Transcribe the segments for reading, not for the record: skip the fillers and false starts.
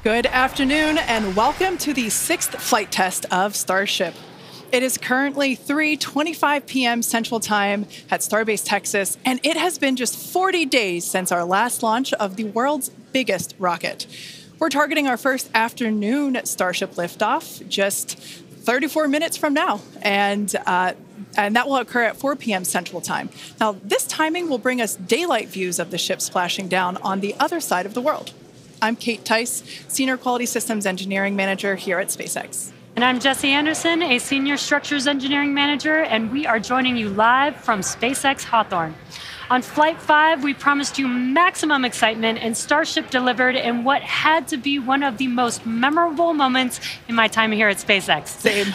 Good afternoon and welcome to the 6th flight test of Starship. It is currently 3:25 p.m. Central Time at Starbase, Texas, and it has been just 40 days since our last launch of the world's biggest rocket. We're targeting our first afternoon Starship liftoff just 34 minutes from now, and that will occur at 4 p.m. Central Time. Now, this timing will bring us daylight views of the ship splashing down on the other side of the world. I'm Kate Tice, Senior Quality Systems Engineering Manager here at SpaceX. And I'm Jessie Anderson, a Senior Structures Engineering Manager, and we are joining you live from SpaceX Hawthorne. On Flight 5, we promised you maximum excitement, and Starship delivered in what had to be one of the most memorable moments in my time here at SpaceX. Same.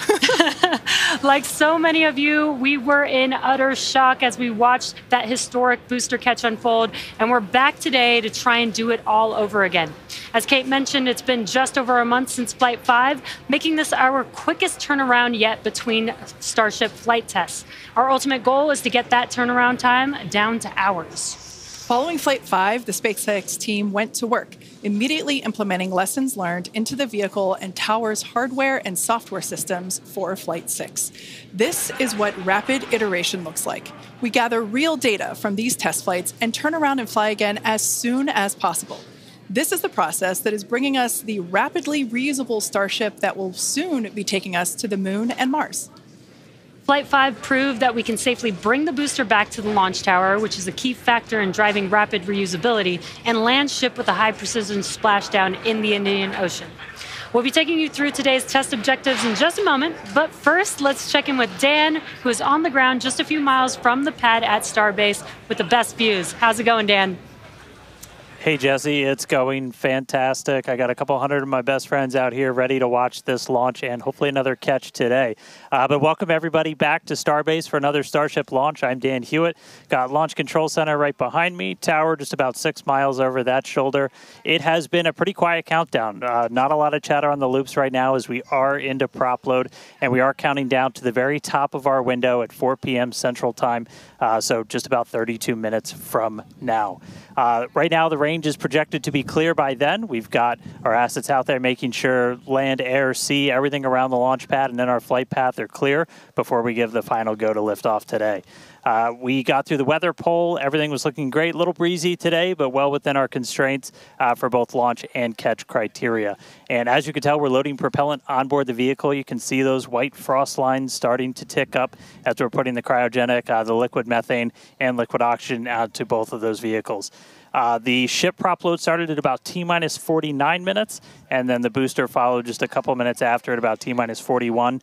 Like so many of you, we were in utter shock as we watched that historic booster catch unfold, and we're back today to try and do it all over again. As Kate mentioned, it's been just over a month since Flight 5, making this our quickest turnaround yet between Starship flight tests. Our ultimate goal is to get that turnaround time down to hours. Following Flight 5, the SpaceX team went to work, immediately implementing lessons learned into the vehicle and tower's hardware and software systems for Flight 6. This is what rapid iteration looks like. We gather real data from these test flights and turn around and fly again as soon as possible. This is the process that is bringing us the rapidly reusable Starship that will soon be taking us to the Moon and Mars. Flight 5 proved that we can safely bring the booster back to the launch tower, which is a key factor in driving rapid reusability, and land ship with a high-precision splashdown in the Indian Ocean. We'll be taking you through today's test objectives in just a moment, but first, let's check in with Dan, who is on the ground just a few miles from the pad at Starbase with the best views. How's it going, Dan? Hey, Jesse, it's going fantastic. I got a couple hundred of my best friends out here ready to watch this launch and hopefully another catch today. But welcome everybody back to Starbase for another Starship launch. I'm Dan Hewitt. Got Launch Control Center right behind me, tower just about 6 miles over that shoulder. It has been a pretty quiet countdown. Not a lot of chatter on the loops right now as we are into prop load, and we are counting down to the very top of our window at 4 p.m. Central Time, so just about 32 minutes from now. Right now, the range is projected to be clear by then. We've got our assets out there making sure land, air, sea, everything around the launch pad and then our flight path are clear before we give the final go to liftoff today. We got through the weather poll. Everything was looking great. A little breezy today, but well within our constraints for both launch and catch criteria. And as you can tell, we're loading propellant onboard the vehicle. You can see those white frost lines starting to tick up as we're putting the cryogenic, the liquid methane, and liquid oxygen out to both of those vehicles. The ship prop load started at about T-minus 49 minutes, and then the booster followed just a couple minutes after at about T-minus 41.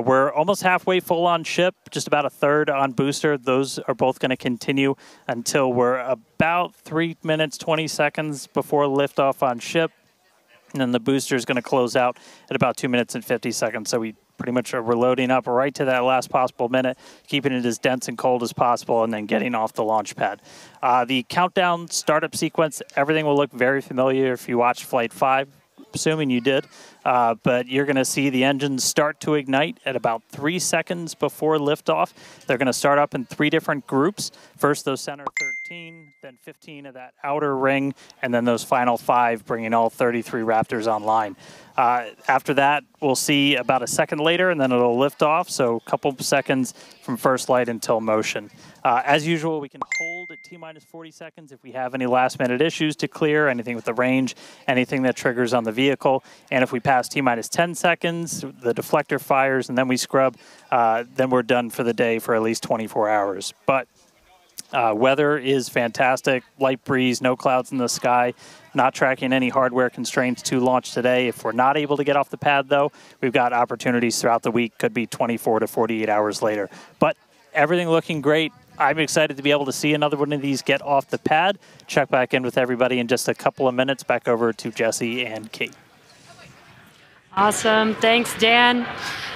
We're almost halfway full on ship, just about a third on booster. Those are both going to continue until we're about 3 minutes, 20 seconds before liftoff on ship. And then the booster is going to close out at about 2 minutes and 50 seconds. So we pretty much are loading up right to that last possible minute, keeping it as dense and cold as possible, and then getting off the launch pad. The countdown startup sequence, everything will look very familiar if you watched Flight 5, assuming you did. But you're going to see the engines start to ignite at about 3 seconds before liftoff. They're going to start up in 3 different groups. First, those center 13, then 15 of that outer ring, and then those final 5, bringing all 33 Raptors online. After that, we'll see about a second later, and then it'll lift off, so a couple seconds from first light until motion. As usual, we can hold at T-minus 40 seconds if we have any last-minute issues to clear, anything with the range, anything that triggers on the vehicle. And if we pass T-minus 10 seconds, the deflector fires, and then we scrub, then we're done for the day for at least 24 hours. But weather is fantastic, light breeze, no clouds in the sky, not tracking any hardware constraints to launch today. If we're not able to get off the pad, though, we've got opportunities throughout the week, could be 24 to 48 hours later. But everything looking great. I'm excited to be able to see another one of these get off the pad. Check back in with everybody in just a couple of minutes. Back over to Jesse and Kate. Awesome. Thanks, Dan.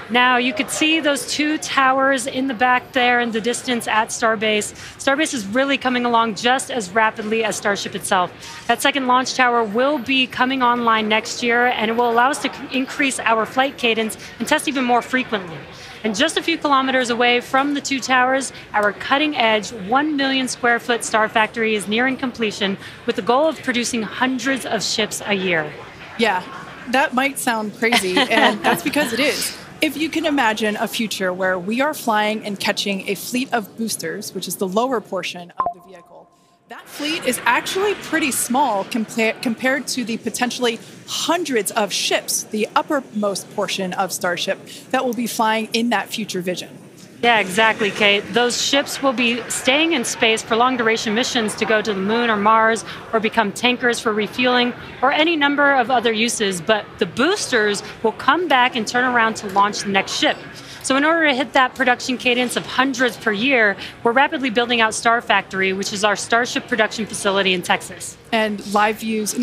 Now, you could see those 2 towers in the back there in the distance at Starbase. Starbase is really coming along just as rapidly as Starship itself. That second launch tower will be coming online next year, and it will allow us to increase our flight cadence and test even more frequently. And just a few kilometers away from the 2 towers, our cutting-edge 1 million square foot star factory is nearing completion with the goal of producing hundreds of ships a year. Yeah, that might sound crazy, and that's because it is. If you can imagine a future where we are flying and catching a fleet of boosters, which is the lower portion of the vehicle, that fleet is actually pretty small compared to the potentially hundreds of ships, the uppermost portion of Starship, that will be flying in that future vision. Yeah, exactly, Kate. Those ships will be staying in space for long-duration missions to go to the moon or Mars, or become tankers for refueling, or any number of other uses. But the boosters will come back and turn around to launch the next ship. So in order to hit that production cadence of hundreds per year, we're rapidly building out Star Factory, which is our Starship production facility in Texas. And views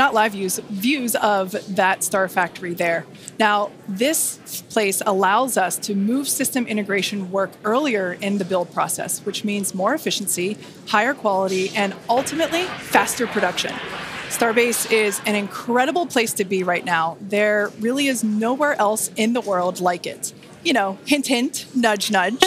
of that Star Factory there. Now, this place allows us to move system integration work earlier in the build process, which means more efficiency, higher quality, and ultimately faster production. Starbase is an incredible place to be right now. There really is nowhere else in the world like it. You know, hint, hint, nudge, nudge.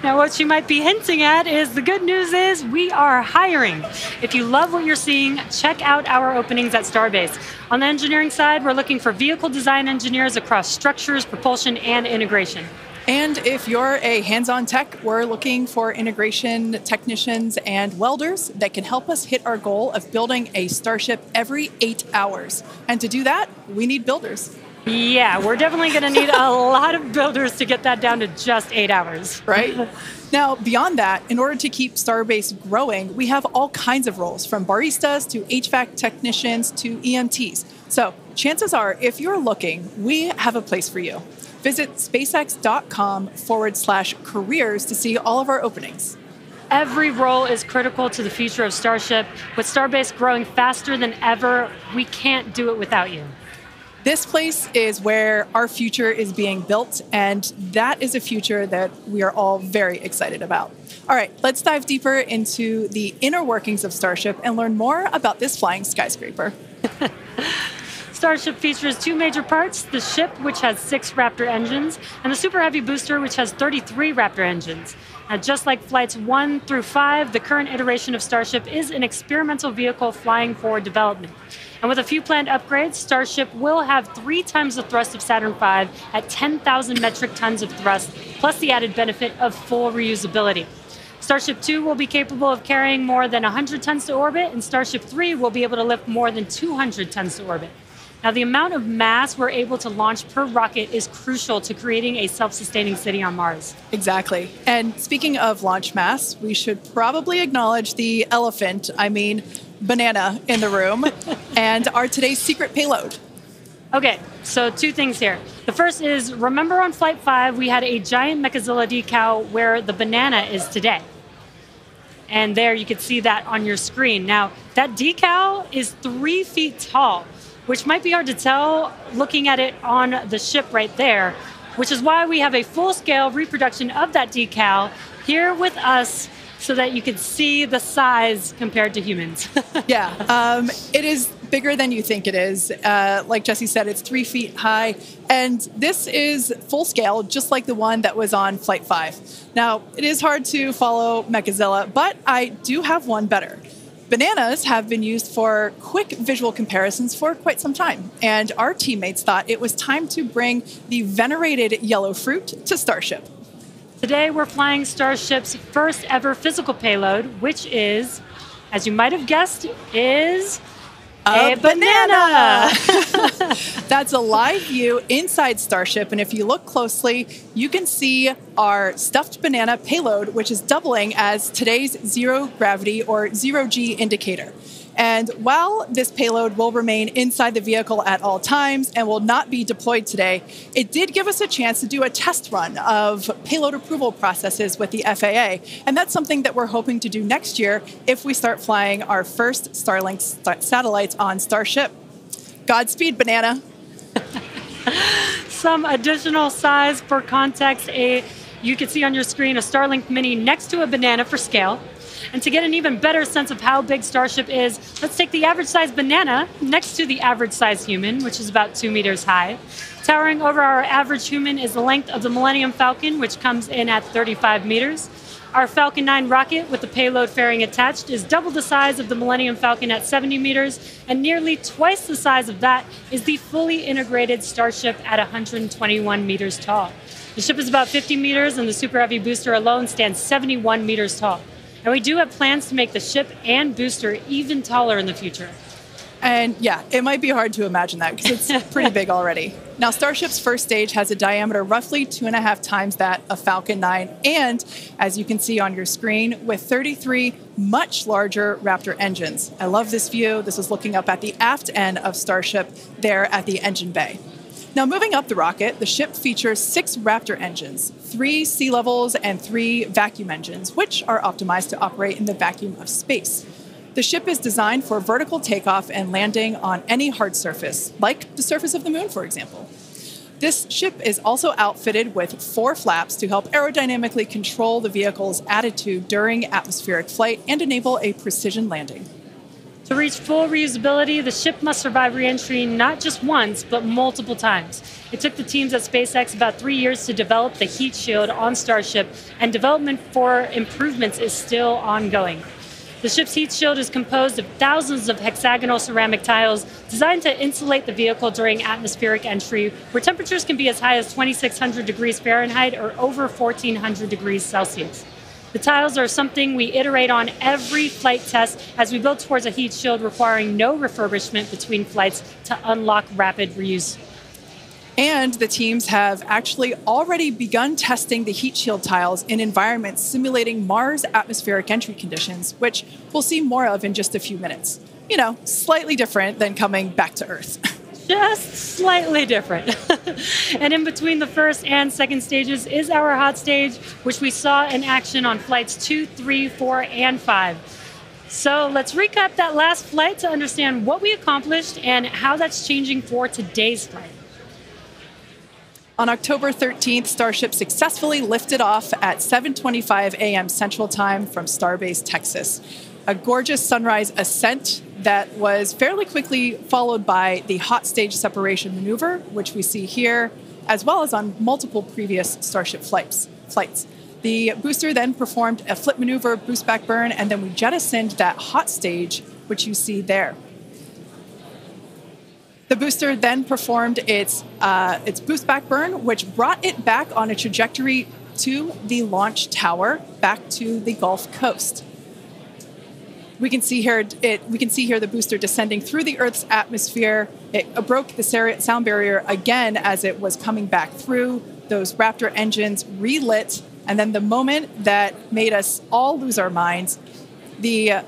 Now, what you might be hinting at is the good news is we are hiring. If you love what you're seeing, check out our openings at Starbase. On the engineering side, we're looking for vehicle design engineers across structures, propulsion, and integration. And if you're a hands-on tech, we're looking for integration technicians and welders that can help us hit our goal of building a Starship every 8 hours. And to do that, we need builders. Yeah, we're definitely going to need a lot of builders to get that down to just 8 hours. Right? Now, beyond that, in order to keep Starbase growing, we have all kinds of roles, from baristas to HVAC technicians to EMTs. So chances are, if you're looking, we have a place for you. Visit spacex.com/careers to see all of our openings. Every role is critical to the future of Starship. With Starbase growing faster than ever, we can't do it without you. This place is where our future is being built, and that is a future that we are all very excited about. All right, let's dive deeper into the inner workings of Starship and learn more about this flying skyscraper. Starship features two major parts, the ship, which has 6 Raptor engines, and the Super Heavy booster, which has 33 Raptor engines. Now, just like flights 1 through 5, the current iteration of Starship is an experimental vehicle flying for development. And with a few planned upgrades, Starship will have 3 times the thrust of Saturn V at 10,000 metric tons of thrust, plus the added benefit of full reusability. Starship 2 will be capable of carrying more than 100 tons to orbit, and Starship 3 will be able to lift more than 200 tons to orbit. Now, the amount of mass we're able to launch per rocket is crucial to creating a self-sustaining city on Mars. Exactly. And speaking of launch mass, we should probably acknowledge the elephant, banana in the room, and our today's secret payload. Okay, so 2 things here. The first is, remember on Flight 5, we had a giant Mechazilla decal where the banana is today. And there you can see that on your screen. Now, that decal is 3 feet tall, which might be hard to tell looking at it on the ship right there, which is why we have a full-scale reproduction of that decal here with us so that you can see the size compared to humans. Yeah, it is bigger than you think it is. Like Jesse said, it's 3 feet high, and this is full scale, just like the one that was on Flight 5. Now, it is hard to follow Mechazilla, but I do have one better. Bananas have been used for quick visual comparisons for quite some time, and our teammates thought it was time to bring the venerated yellow fruit to Starship. Today, we're flying Starship's first ever physical payload, which is, as you might have guessed, is a banana. That's a live view inside Starship, and if you look closely, you can see our stuffed banana payload, which is doubling as today's zero gravity or zero-G indicator. And while this payload will remain inside the vehicle at all times and will not be deployed today, it did give us a chance to do a test run of payload approval processes with the FAA. And that's something that we're hoping to do next year if we start flying our first Starlink satellites on Starship. Godspeed, banana. Some additional size for context, you can see on your screen a Starlink Mini next to a banana for scale. And to get an even better sense of how big Starship is, let's take the average size banana next to the average size human, which is about 2 meters high. Towering over our average human is the length of the Millennium Falcon, which comes in at 35 meters. Our Falcon 9 rocket with the payload fairing attached is double the size of the Millennium Falcon at 70 meters, and nearly twice the size of that is the fully integrated Starship at 121 meters tall. The ship is about 50 meters, and the Super Heavy booster alone stands 71 meters tall. And we do have plans to make the ship and booster even taller in the future. And yeah, it might be hard to imagine that because it's pretty big already. Now, Starship's first stage has a diameter roughly 2.5 times that of Falcon 9, and as you can see on your screen, with 33 much larger Raptor engines. I love this view. This is looking up at the aft end of Starship there at the engine bay. Now, moving up the rocket, the ship features 6 Raptor engines, 3 sea levels and 3 vacuum engines, which are optimized to operate in the vacuum of space. The ship is designed for vertical takeoff and landing on any hard surface, like the surface of the moon, for example. This ship is also outfitted with 4 flaps to help aerodynamically control the vehicle's attitude during atmospheric flight and enable a precision landing. To reach full reusability, the ship must survive re-entry not just once, but multiple times. It took the teams at SpaceX about 3 years to develop the heat shield on Starship, and development for improvements is still ongoing. The ship's heat shield is composed of thousands of hexagonal ceramic tiles designed to insulate the vehicle during atmospheric entry, where temperatures can be as high as 2,600 degrees Fahrenheit or over 1,400 degrees Celsius. The tiles are something we iterate on every flight test as we build towards a heat shield requiring no refurbishment between flights to unlock rapid reuse. And the teams have actually already begun testing the heat shield tiles in environments simulating Mars atmospheric entry conditions, which we'll see more of in just a few minutes. You know, slightly different than coming back to Earth. Just slightly different. And in between the first and second stages is our hot stage, which we saw in action on flights 2, 3, 4, and 5. So let's recap that last flight to understand what we accomplished and how that's changing for today's flight. On October 13th, Starship successfully lifted off at 7:25 a.m. Central Time from Starbase, Texas. A gorgeous sunrise ascent that was fairly quickly followed by the hot stage separation maneuver, which we see here, as well as on multiple previous Starship flights. The booster then performed a flip maneuver, boost back burn, and then we jettisoned that hot stage, which you see there. The booster then performed its boost back burn, which brought it back on a trajectory to the launch tower, back to the Gulf Coast. We can see here the booster descending through the Earth's atmosphere. It broke the sound barrier again as it was coming back through. Those Raptor engines relit, and then the moment that made us all lose our minds, the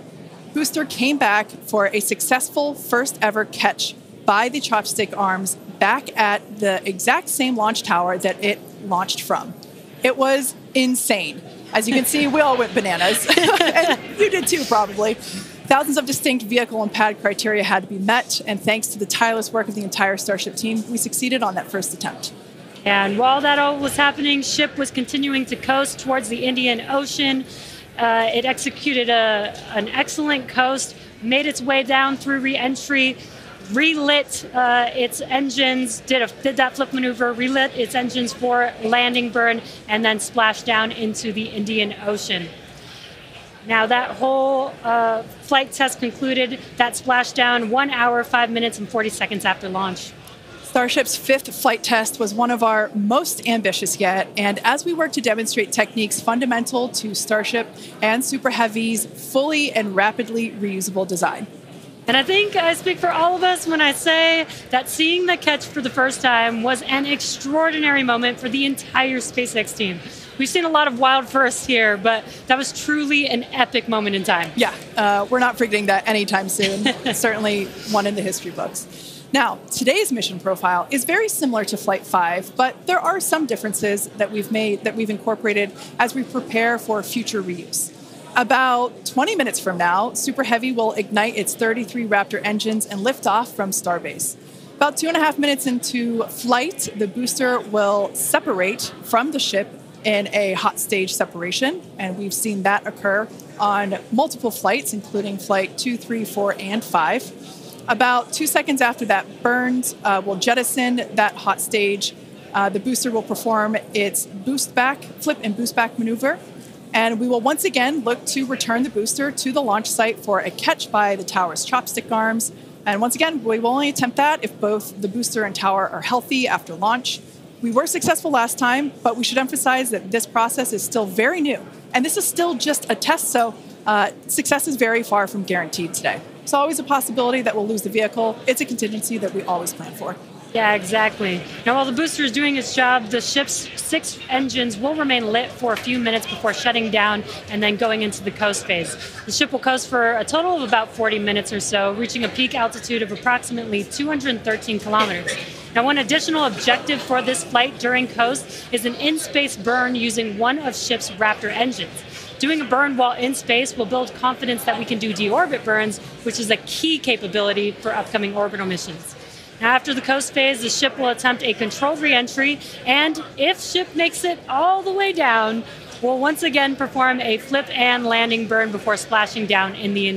booster came back for a successful first ever catch by the chopstick arms back at the exact same launch tower that it launched from. It was insane. As you can see, we all went bananas. And you did too, probably. Thousands of distinct vehicle and pad criteria had to be met, and thanks to the tireless work of the entire Starship team, we succeeded on that first attempt. And while that all was happening, ship was continuing to coast towards the Indian Ocean. It executed an excellent coast, made its way down through re-entry, relit its engines, did that flip maneuver, relit its engines for landing burn, and then splashed down into the Indian Ocean. Now that whole flight test concluded, that splashdown 1 hour, 5 minutes, and 40 seconds after launch. Starship's 5th flight test was one of our most ambitious yet, and as we work to demonstrate techniques fundamental to Starship and Super Heavy's fully and rapidly reusable design. And I think I speak for all of us when I say that seeing the catch for the first time was an extraordinary moment for the entire SpaceX team. We've seen a lot of wild firsts here, but that was truly an epic moment in time. Yeah, we're not forgetting that anytime soon. Certainly one in the history books. Now, today's mission profile is very similar to Flight 5, but there are some differences that we've incorporated as we prepare for future reuse. About 20 minutes from now, Super Heavy will ignite its 33 Raptor engines and lift off from Starbase. About 2.5 minutes into flight, the booster will separate from the ship in a hot stage separation, and we've seen that occur on multiple flights, including Flight 2, 3, 4, and 5. About 2 seconds after that burns, we'll jettison that hot stage. The booster will perform its flip and boost back maneuver. And we will once again look to return the booster to the launch site for a catch by the tower's chopstick arms. And once again, we will only attempt that if both the booster and tower are healthy after launch. We were successful last time, but we should emphasize that this process is still very new. And this is still just a test, so success is very far from guaranteed today. It's always a possibility that we'll lose the vehicle. It's a contingency that we always plan for. Yeah, exactly. Now, while the booster is doing its job, the ship's 6 engines will remain lit for a few minutes before shutting down and then going into the coast phase. The ship will coast for a total of about 40 minutes or so, reaching a peak altitude of approximately 213 kilometers. Now, one additional objective for this flight during coast is an in-space burn using one of ship's Raptor engines. Doing a burn while in space will build confidence that we can do deorbit burns, which is a key capability for upcoming orbital missions. Now, after the coast phase, the ship will attempt a controlled re-entry, and if ship makes it all the way down, we'll once again perform a flip and landing burn before splashing down in the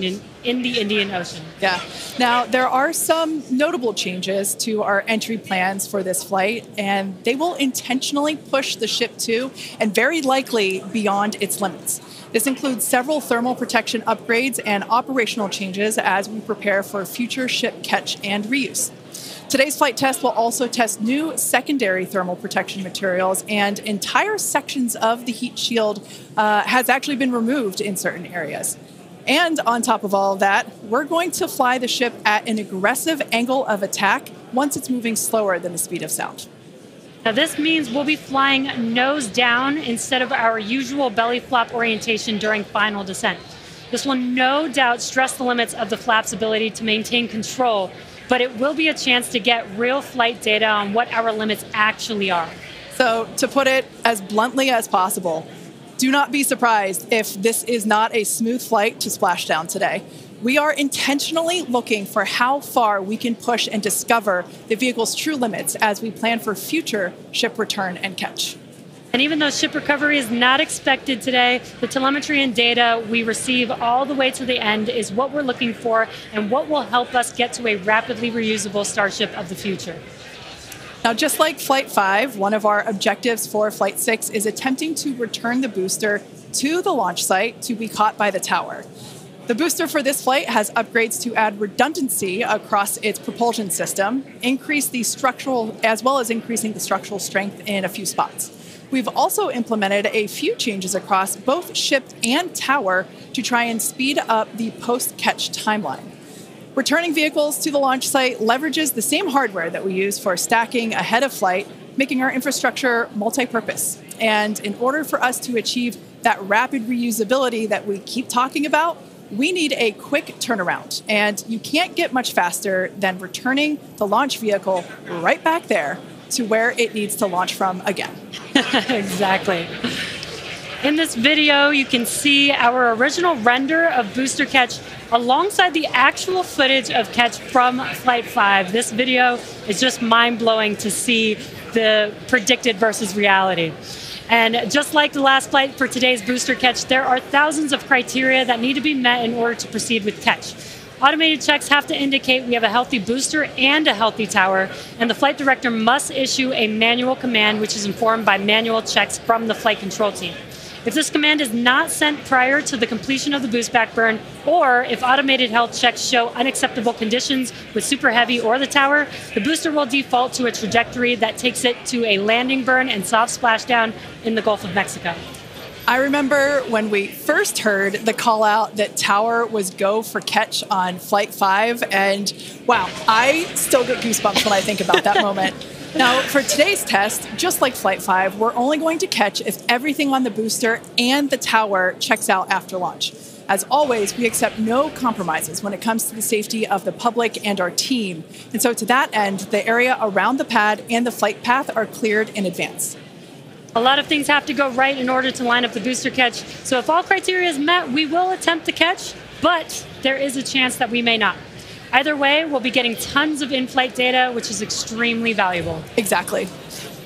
Indian Ocean. Yeah. Now, there are some notable changes to our entry plans for this flight, and they will intentionally push the ship to, and very likely beyond, its limits. This includes several thermal protection upgrades and operational changes as we prepare for future ship catch and reuse. Today's flight test will also test new secondary thermal protection materials, and entire sections of the heat shield has actually been removed in certain areas. And on top of all of that, we're going to fly the ship at an aggressive angle of attack once it's moving slower than the speed of sound. Now, this means we'll be flying nose down instead of our usual belly flap orientation during final descent. This will no doubt stress the limits of the flap's ability to maintain control, but it will be a chance to get real flight data on what our limits actually are. So, to put it as bluntly as possible, do not be surprised if this is not a smooth flight to splashdown today. We are intentionally looking for how far we can push and discover the vehicle's true limits as we plan for future ship return and catch. And even though ship recovery is not expected today, the telemetry and data we receive all the way to the end is what we're looking for and what will help us get to a rapidly reusable Starship of the future. Now, just like Flight 5, one of our objectives for Flight 6 is attempting to return the booster to the launch site to be caught by the tower. The booster for this flight has upgrades to add redundancy across its propulsion system, increase the structural, as well as increasing the structural strength in a few spots. We've also implemented a few changes across both ship and tower to try and speed up the post-catch timeline. Returning vehicles to the launch site leverages the same hardware that we use for stacking ahead of flight, making our infrastructure multi-purpose. And in order for us to achieve that rapid reusability that we keep talking about, we need a quick turnaround. And you can't get much faster than returning the launch vehicle right back there to where it needs to launch from again. Exactly. In this video, you can see our original render of booster catch alongside the actual footage of catch from Flight 5. This video is just mind-blowing to see the predicted versus reality. And just like the last flight for today's booster catch, there are thousands of criteria that need to be met in order to proceed with catch. Automated checks have to indicate we have a healthy booster and a healthy tower, and the flight director must issue a manual command which is informed by manual checks from the flight control team. If this command is not sent prior to the completion of the boost back burn, or if automated health checks show unacceptable conditions with Super Heavy or the tower, the booster will default to a trajectory that takes it to a landing burn and soft splashdown in the Gulf of Mexico. I remember when we first heard the call out that tower was go for catch on Flight 5, and wow, I still get goosebumps when I think about that moment. Now, for today's test, just like Flight 5, we're only going to catch if everything on the booster and the tower checks out after launch. As always, we accept no compromises when it comes to the safety of the public and our team. And so to that end, the area around the pad and the flight path are cleared in advance. A lot of things have to go right in order to line up the booster catch. So if all criteria is met, we will attempt the catch, but there is a chance that we may not. Either way, we'll be getting tons of in-flight data, which is extremely valuable. Exactly.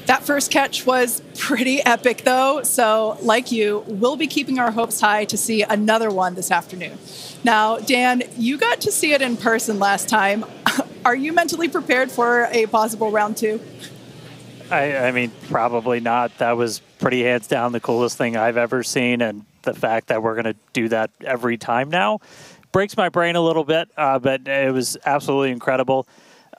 That first catch was pretty epic, though. So, like you, we'll be keeping our hopes high to see another one this afternoon. Now, Dan, you got to see it in person last time. Are you mentally prepared for a possible round two? I mean, probably not. That was pretty hands down the coolest thing I've ever seen, and the fact that we're going to do that every time now breaks my brain a little bit, but it was absolutely incredible.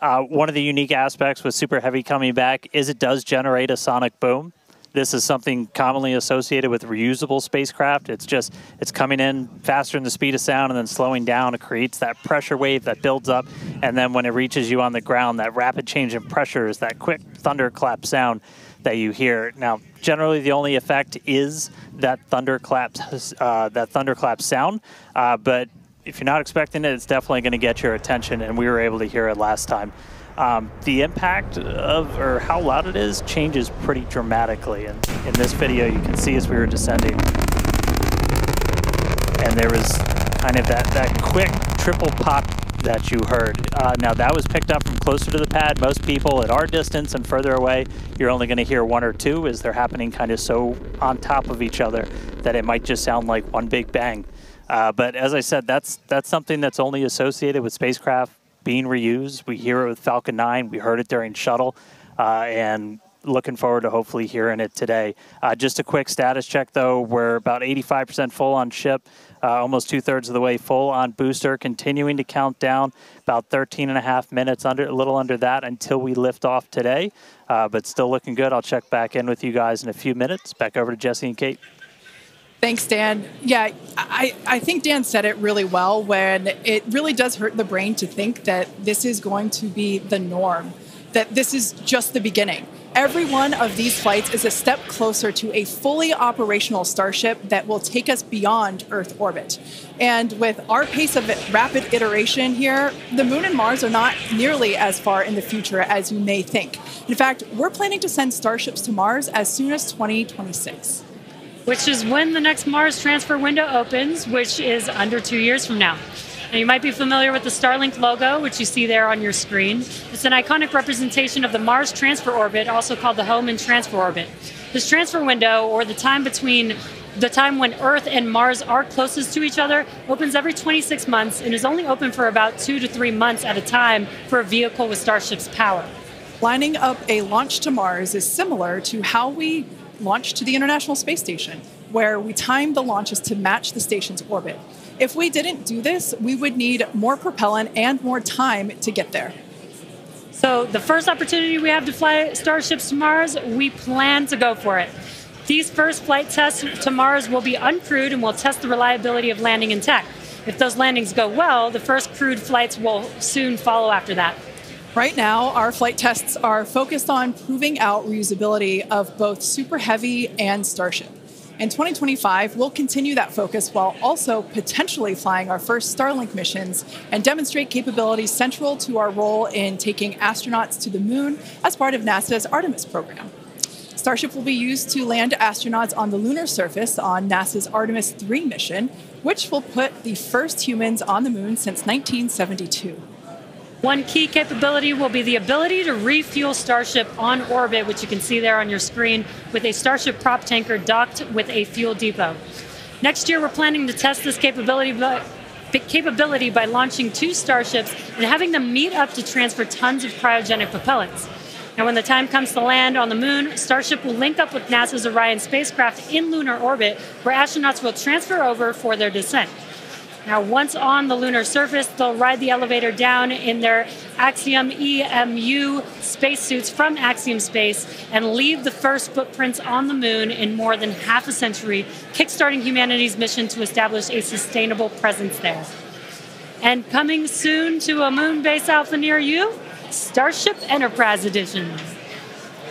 One of the unique aspects with Super Heavy coming back is it does generate a sonic boom. This is something commonly associated with reusable spacecraft. It's coming in faster than the speed of sound and then slowing down. It creates that pressure wave that builds up, and then when it reaches you on the ground, that rapid change in pressure is that quick thunderclap sound that you hear. Now, generally, the only effect is that thunderclap sound, but if you're not expecting it, it's definitely going to get your attention, and we were able to hear it last time. The impact of, or how loud it is, changes pretty dramatically. And in this video, you can see as we were descending, and there was kind of that quick triple pop that you heard. Now, that was picked up from closer to the pad. Most people at our distance and further away, you're only going to hear one or two as they're happening kind of so on top of each other that it might just sound like one big bang. But as I said, that's something that's only associated with spacecraft being reused. We hear it with Falcon 9. We heard it during Shuttle, and looking forward to hopefully hearing it today. Just a quick status check, though. We're about 85% full on ship, almost 2/3 of the way full on booster, continuing to count down about 13.5 minutes, a little under that, until we lift off today. But still looking good. I'll check back in with you guys in a few minutes. Back over to Jesse and Kate. Thanks, Dan. Yeah, I think Dan said it really well when it really does hurt the brain to think that this is going to be the norm, that this is just the beginning. Every one of these flights is a step closer to a fully operational Starship that will take us beyond Earth orbit. And with our pace of rapid iteration here, the Moon and Mars are not nearly as far in the future as you may think. In fact, we're planning to send Starships to Mars as soon as 2026. Which is when the next Mars transfer window opens, which is under 2 years from now. Now, you might be familiar with the Starlink logo, which you see there on your screen. It's an iconic representation of the Mars transfer orbit, also called the Hohmann transfer orbit. This transfer window, or the time between the time when Earth and Mars are closest to each other, opens every 26 months and is only open for about 2 to 3 months at a time for a vehicle with Starship's power. Lining up a launch to Mars is similar to how we launch to the International Space Station, where we time the launches to match the station's orbit. If we didn't do this, we would need more propellant and more time to get there. So the first opportunity we have to fly Starships to Mars, we plan to go for it. These first flight tests to Mars will be uncrewed and will test the reliability of landing in tech. If those landings go well, the first crewed flights will soon follow after that. Right now, our flight tests are focused on proving out reusability of both Super Heavy and Starship. In 2025, we'll continue that focus while also potentially flying our first Starlink missions and demonstrate capabilities central to our role in taking astronauts to the Moon as part of NASA's Artemis program. Starship will be used to land astronauts on the lunar surface on NASA's Artemis 3 mission, which will put the first humans on the Moon since 1972. One key capability will be the ability to refuel Starship on orbit, which you can see there on your screen, with a Starship prop tanker docked with a fuel depot. Next year, we're planning to test this capability by launching 2 Starships and having them meet up to transfer tons of cryogenic propellants. Now, when the time comes to land on the Moon, Starship will link up with NASA's Orion spacecraft in lunar orbit, where astronauts will transfer over for their descent. Now, once on the lunar surface, they'll ride the elevator down in their Axiom EMU spacesuits from Axiom Space and leave the first footprints on the Moon in more than half a century, kickstarting humanity's mission to establish a sustainable presence there. And coming soon to a Moon base alpha near you, Starship Enterprise Edition.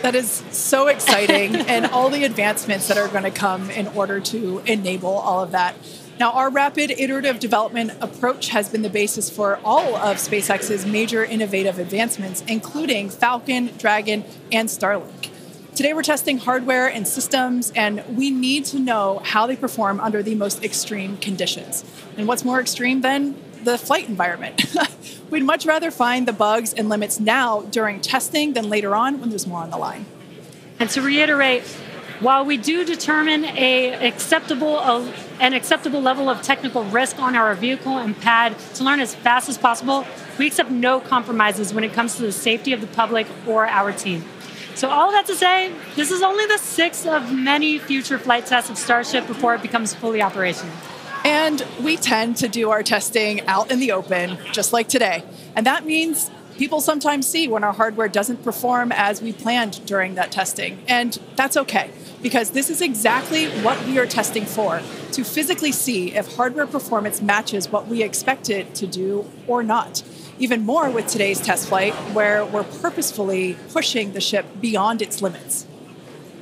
That is so exciting, and all the advancements that are going to come in order to enable all of that. Now, our rapid iterative development approach has been the basis for all of SpaceX's major innovative advancements, including Falcon, Dragon, and Starlink. Today, we're testing hardware and systems, and we need to know how they perform under the most extreme conditions. And what's more extreme than the flight environment? We'd much rather find the bugs and limits now during testing than later on when there's more on the line. And to reiterate, while we do determine an acceptable level of technical risk on our vehicle and pad to learn as fast as possible, we accept no compromises when it comes to the safety of the public or our team. So all that to say, this is only the 6th of many future flight tests of Starship before it becomes fully operational. And we tend to do our testing out in the open, just like today. And that means people sometimes see when our hardware doesn't perform as we planned during that testing. And that's okay, because this is exactly what we are testing for, to physically see if hardware performance matches what we expect it to do or not. Even more with today's test flight, where we're purposefully pushing the ship beyond its limits.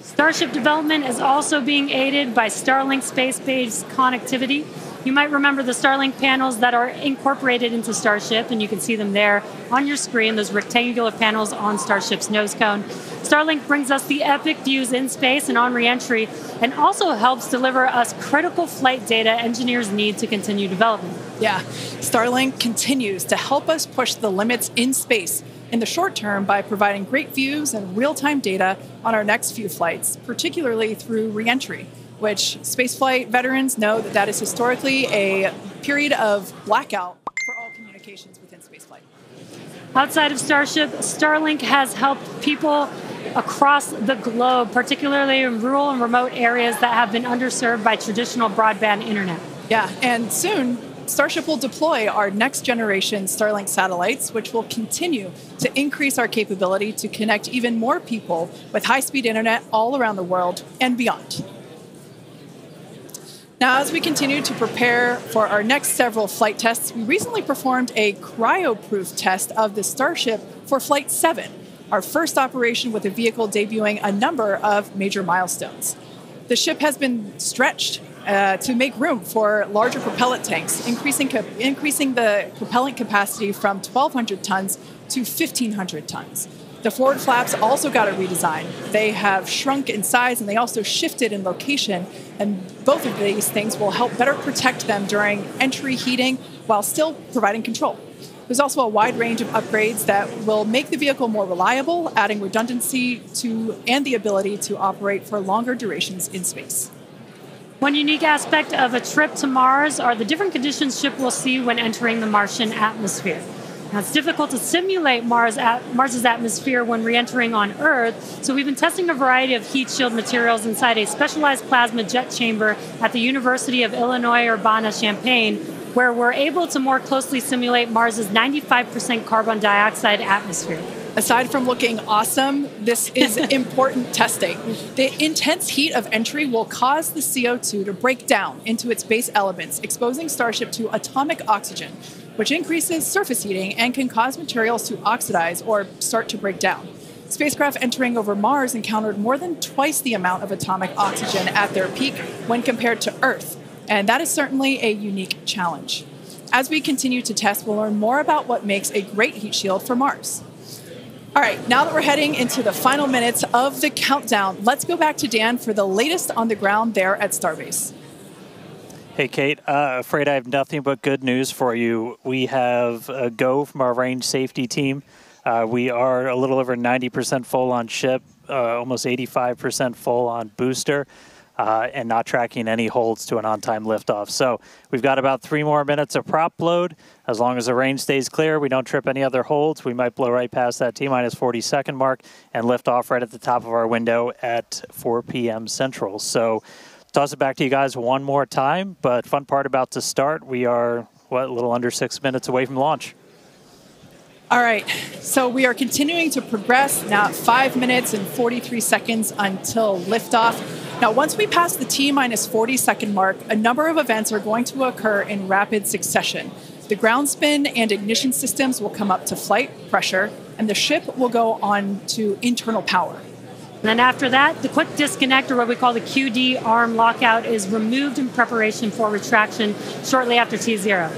Starship development is also being aided by Starlink space-based connectivity. You might remember the Starlink panels that are incorporated into Starship, and you can see them there on your screen, those rectangular panels on Starship's nose cone. Starlink brings us the epic views in space and on re-entry, and also helps deliver us critical flight data engineers need to continue development. Yeah, Starlink continues to help us push the limits in space in the short term by providing great views and real-time data on our next few flights, particularly through re-entry, which spaceflight veterans know that is historically a period of blackout for all communications within spaceflight. Outside of Starship, Starlink has helped people across the globe, particularly in rural and remote areas that have been underserved by traditional broadband internet. Yeah, and soon, Starship will deploy our next generation Starlink satellites, which will continue to increase our capability to connect even more people with high-speed internet all around the world and beyond. Now, as we continue to prepare for our next several flight tests, we recently performed a cryo-proof test of the Starship for Flight 7, our first operation with a vehicle debuting a number of major milestones. The ship has been stretched to make room for larger propellant tanks, increasing the propellant capacity from 1,200 tons to 1,500 tons. The forward flaps also got a redesign. They have shrunk in size and they also shifted in location, and both of these things will help better protect them during entry heating while still providing control. There's also a wide range of upgrades that will make the vehicle more reliable, adding redundancy to and the ability to operate for longer durations in space. One unique aspect of a trip to Mars are the different conditions ship will see when entering the Martian atmosphere. Now, it's difficult to simulate Mars's atmosphere when re-entering on Earth, so we've been testing a variety of heat shield materials inside a specialized plasma jet chamber at the University of Illinois Urbana-Champaign, where we're able to more closely simulate Mars's 95% carbon dioxide atmosphere. Aside from looking awesome, this is important testing. The intense heat of entry will cause the CO2 to break down into its base elements, exposing Starship to atomic oxygen, which increases surface heating and can cause materials to oxidize or start to break down. Spacecraft entering over Mars encountered more than twice the amount of atomic oxygen at their peak when compared to Earth, and that is certainly a unique challenge. As we continue to test, we'll learn more about what makes a great heat shield for Mars. All right, now that we're heading into the final minutes of the countdown, let's go back to Dan for the latest on the ground there at Starbase. Hey, Kate, afraid I have nothing but good news for you. We have a go from our range safety team. We are a little over 90% full on ship, almost 85% full on booster, and not tracking any holds to an on-time liftoff. So we've got about 3 more minutes of prop load. As long as the range stays clear, we don't trip any other holds, we might blow right past that T-minus 40-second mark and lift off right at the top of our window at 4 p.m. Central. So toss it back to you guys one more time, but fun part about to start, we are, a little under 6 minutes away from launch. All right, so we are continuing to progress now at 5 minutes and 43 seconds until liftoff. Now, once we pass the T-minus 40-second mark, a number of events are going to occur in rapid succession. The ground spin and ignition systems will come up to flight pressure, and the ship will go on to internal power. And then after that, the quick disconnect, or what we call the QD arm lockout, is removed in preparation for retraction shortly after T0.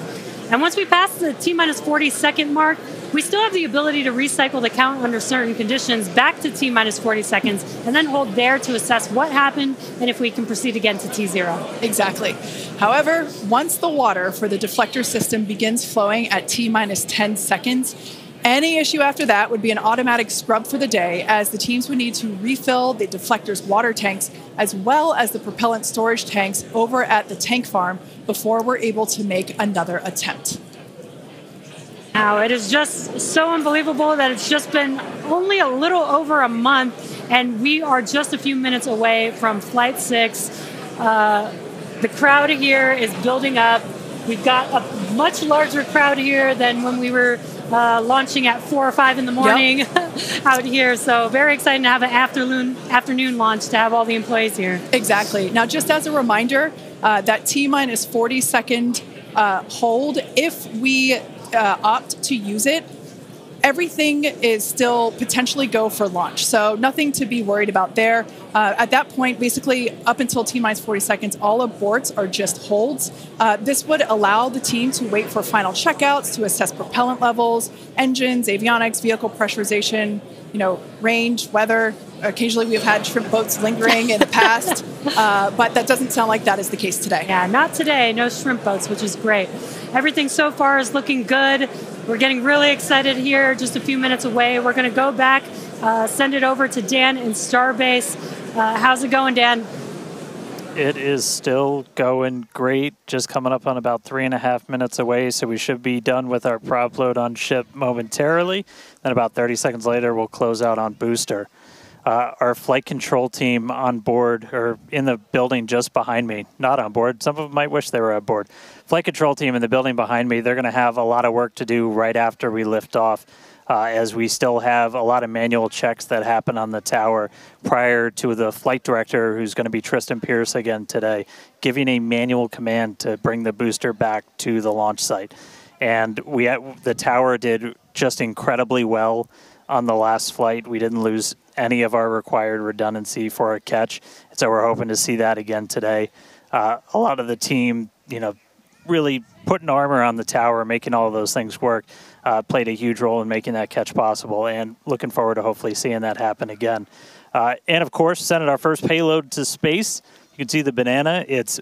And once we pass the T-minus 40-second mark, we still have the ability to recycle the count under certain conditions back to T-minus 40 seconds and then hold there to assess what happened and if we can proceed again to T0. Exactly. However, once the water for the deflector system begins flowing at T-minus 10 seconds, any issue after that would be an automatic scrub for the day, as the teams would need to refill the deflector's water tanks as well as the propellant storage tanks over at the tank farm before we're able to make another attempt. Now, it is just so unbelievable that it's just been only a little over a month And we are just a few minutes away from Flight 6. The crowd here is building up. We've got a much larger crowd here than when we were launching at 4 or 5 in the morning out here. So very exciting to have an afternoon launch to have all the employees here. Exactly. Now, just as a reminder, that T-minus 40 second hold, if we opt to use it, everything is still potentially go for launch. So nothing to be worried about there. At that point, basically up until T-minus 40 seconds, all aborts are just holds. This would allow the team to wait for final checkouts to assess propellant levels, engines, avionics, vehicle pressurization, range, weather. Occasionally we've had shrimp boats lingering in the past, but that doesn't sound like that is the case today. Yeah, not today. No shrimp boats, which is great. Everything so far is looking good. We're getting really excited here, just a few minutes away. We're going to go back, send it over to Dan in Starbase. How's it going, Dan? It is still going great, just coming up on about 3.5 minutes away, so we should be done with our prop load on ship momentarily. Then about 30 seconds later, we'll close out on booster. Our flight control team on board, or in the building just behind me, not on board. Some of them might wish they were on board. Flight control team in the building behind me, they're going to have a lot of work to do right after we lift off, as we still have a lot of manual checks that happen on the tower prior to the flight director, who's going to be Tristan Pierce again today, giving a manual command to bring the booster back to the launch site. And the tower did just incredibly well on the last flight. We didn't lose any of our required redundancy for a catch, and so we're hoping to see that again today. A lot of the team, really putting armor on the tower, making all of those things work, played a huge role in making that catch possible, and looking forward to hopefully seeing that happen again. And of course, sending our first payload to space. You can see the banana. It's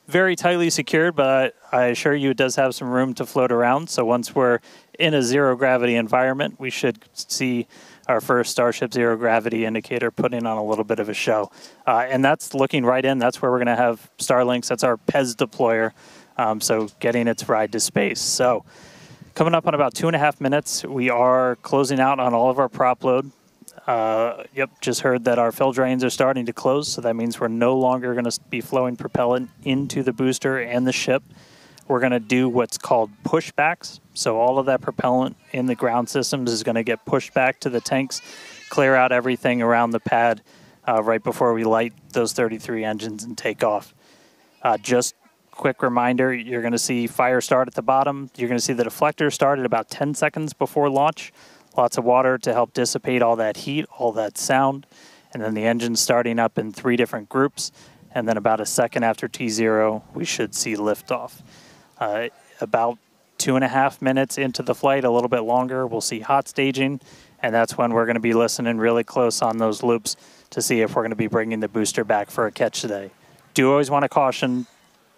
very tightly secured, but I assure you it does have some room to float around. So once we're in a zero-gravity environment, we should see our first Starship zero-gravity indicator putting on a little bit of a show. And that's looking right in. That's where we're going to have Starlinks. That's our PEZ deployer, so getting its ride to space. So coming up on about 2.5 minutes, we are closing out on all of our prop load. Just heard that our fill drains are starting to close, so that means we're no longer going to be flowing propellant into the booster and the ship. We're going to do what's called pushbacks. So all of that propellant in the ground systems is going to get pushed back to the tanks, clear out everything around the pad right before we light those 33 engines and take off. Just quick reminder, you're going to see fire start at the bottom. You're going to see the deflector start at about 10 seconds before launch. Lots of water to help dissipate all that heat, all that sound. And then the engine starting up in 3 different groups. And then about a second after T0, we should see liftoff. About 2.5 minutes into the flight, a little bit longer, we'll see hot staging. And that's when we're going to be listening really close on those loops to see if we're going to be bringing the booster back for a catch today. Do always want to caution,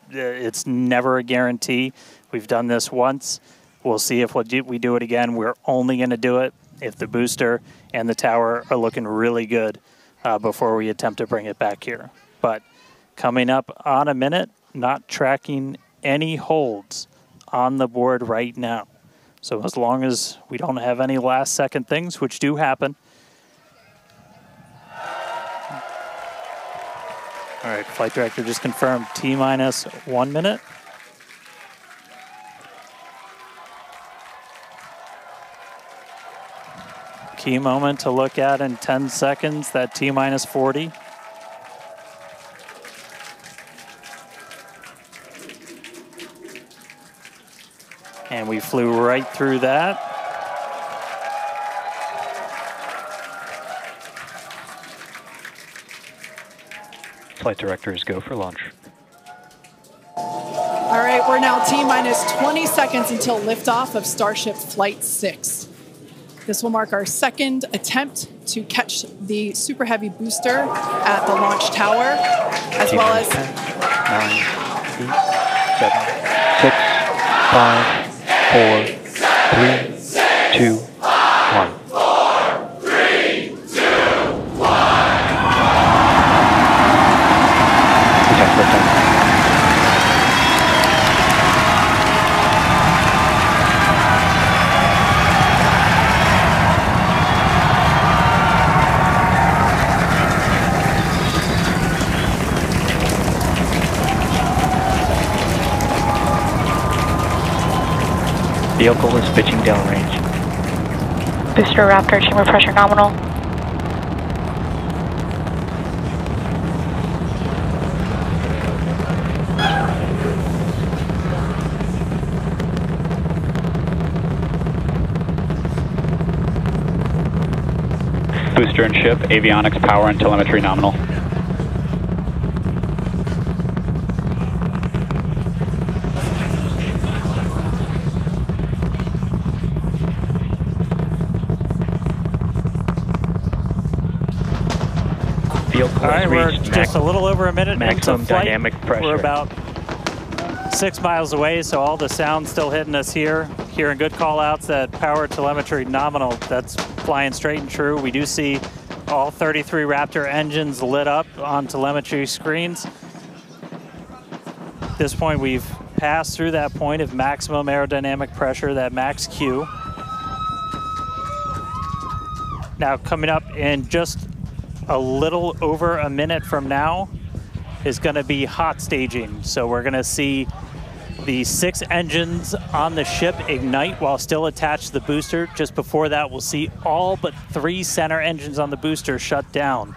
it's never a guarantee. We've done this once. We'll see if we do it again. We're only going to do it if the booster and the tower are looking really good before we attempt to bring it back here. But coming up on a minute, not tracking any holds on the board right now. So as long as we don't have any last second things, which do happen. All right, flight director just confirmed T-minus 1 minute. Key moment to look at in 10 seconds, that T-minus 40. And we flew right through that. Flight directors go for launch. All right, we're now T-minus 20 seconds until liftoff of Starship Flight 6. This will mark our second attempt to catch the Super Heavy booster at the launch tower, as well as 10, 9, 8, 7, 6, 5, 4, 3, 2, 1. Vehicle is pitching downrange. Booster Raptor, chamber pressure nominal. Booster and ship, avionics, power, and telemetry nominal. Vehicle All right, has we're reached just a little over a minute maximum into flight. dynamic pressure. We're about 6 miles away, so all the sound's still hitting us here. Hearing good call-outs that power telemetry nominal, that's flying straight and true. We do see all 33 Raptor engines lit up on telemetry screens. At this point, we've passed through that point of maximum aerodynamic pressure, that max Q. Now, coming up in just a little over a minute from now is going to be hot staging. So we're going to see the 6 engines on the ship ignite while still attached to the booster. Just before that, we'll see all but 3 center engines on the booster shut down.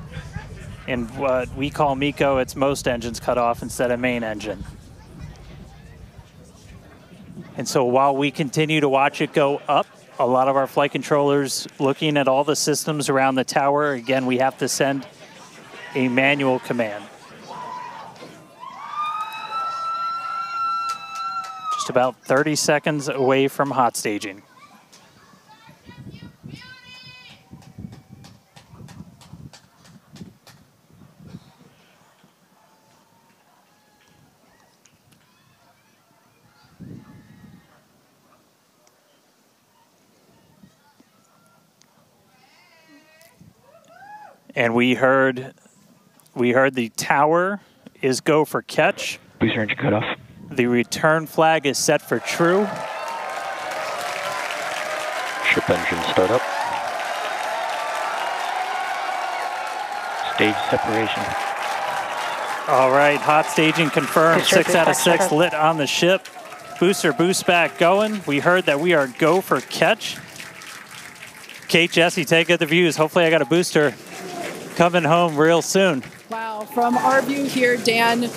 In what we call MECO, it's most engines cut off instead of main engine. And so while we continue to watch it go up, a lot of our flight controllers looking at all the systems around the tower. Again, we have to send a manual command. Just about 30 seconds away from hot staging. And we heard the tower is go for catch. Booster engine cut off. The return flag is set for true. Ship engine start up. Stage separation. All right, hot staging confirmed. 6 out of 6 lit on the ship. Booster boost back going. We heard that we are go for catch. Kate, Jesse, take the views. Hopefully I got a booster coming home real soon. Wow, from our view here, Dan,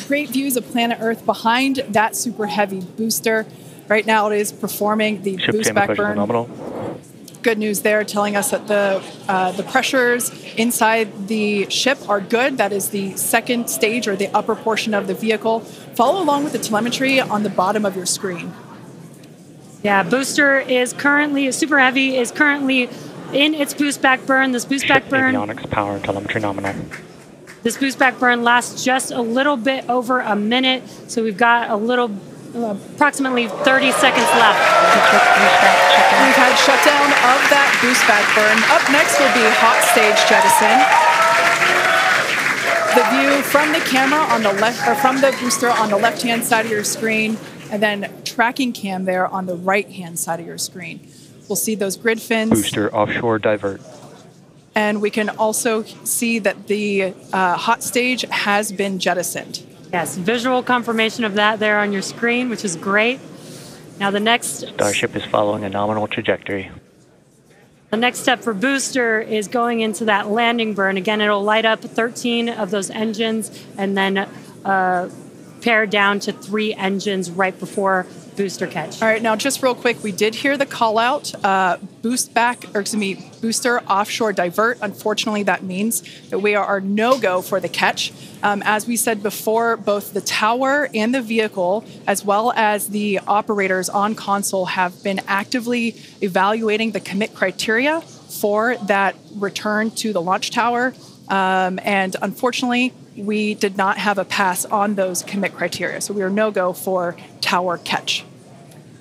great views of planet Earth behind that super heavy booster. Right now it is performing the Ship boost back burn. Nominal. Good news there, telling us that the pressures inside the ship are good. That is the second stage or the upper portion of the vehicle. Follow along with the telemetry on the bottom of your screen. Yeah, booster is currently, super heavy, is currently in its boost back burn. This boost back burn. Avionics, power, and telemetry nominal. This boost back burn lasts just a little bit over a minute, so we've got a little, approximately 30 seconds left. We've had shutdown of that boost back burn. Up next will be hot stage jettison. The view from the camera on the left, or from the booster on the left-hand side of your screen, and then tracking cam there on the right-hand side of your screen. We'll see those grid fins. Booster offshore divert. And we can also see that the hot stage has been jettisoned. Yes, visual confirmation of that there on your screen, which is great. Now the next... Starship is following a nominal trajectory. The next step for booster is going into that landing burn. Again, it'll light up 13 of those engines and then pare down to 3 engines right before booster catch. All right, now just real quick, we did hear the call out, booster offshore divert. Unfortunately, that means that we are no-go for the catch. As we said before, both the tower and the vehicle, as well as the operators on console, have been actively evaluating the commit criteria for that return to the launch tower. And unfortunately, we did not have a pass on those commit criteria. So we are no-go for tower catch.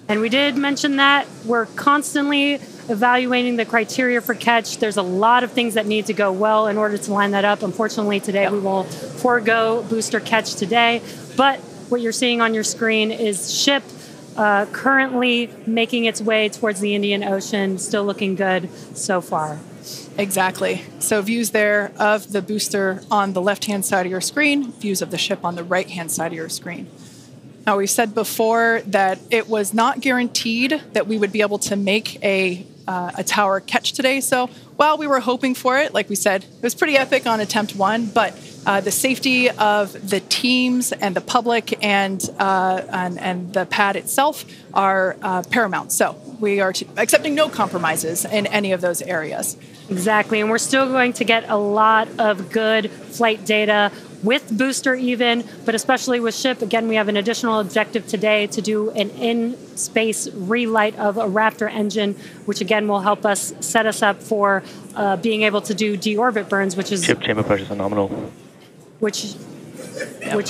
And we did mention that we're constantly evaluating the criteria for catch. There's a lot of things that need to go well in order to line that up. Unfortunately, today we will forego booster catch today. But what you're seeing on your screen is ship currently making its way towards the Indian Ocean, still looking good so far. Exactly. So views there of the booster on the left-hand side of your screen, views of the ship on the right-hand side of your screen. Now, we said before that it was not guaranteed that we would be able to make a tower catch today. So while we were hoping for it, like we said, it was pretty epic on attempt 1, but the safety of the teams and the public and the pad itself are paramount. So we are accepting no compromises in any of those areas. Exactly, and we're still going to get a lot of good flight data with booster even, but especially with ship. Again, we have an additional objective today to do an in-space relight of a Raptor engine, which again will help us set us up for being able to do deorbit burns, which is Ship chamber pressures are nominal. Which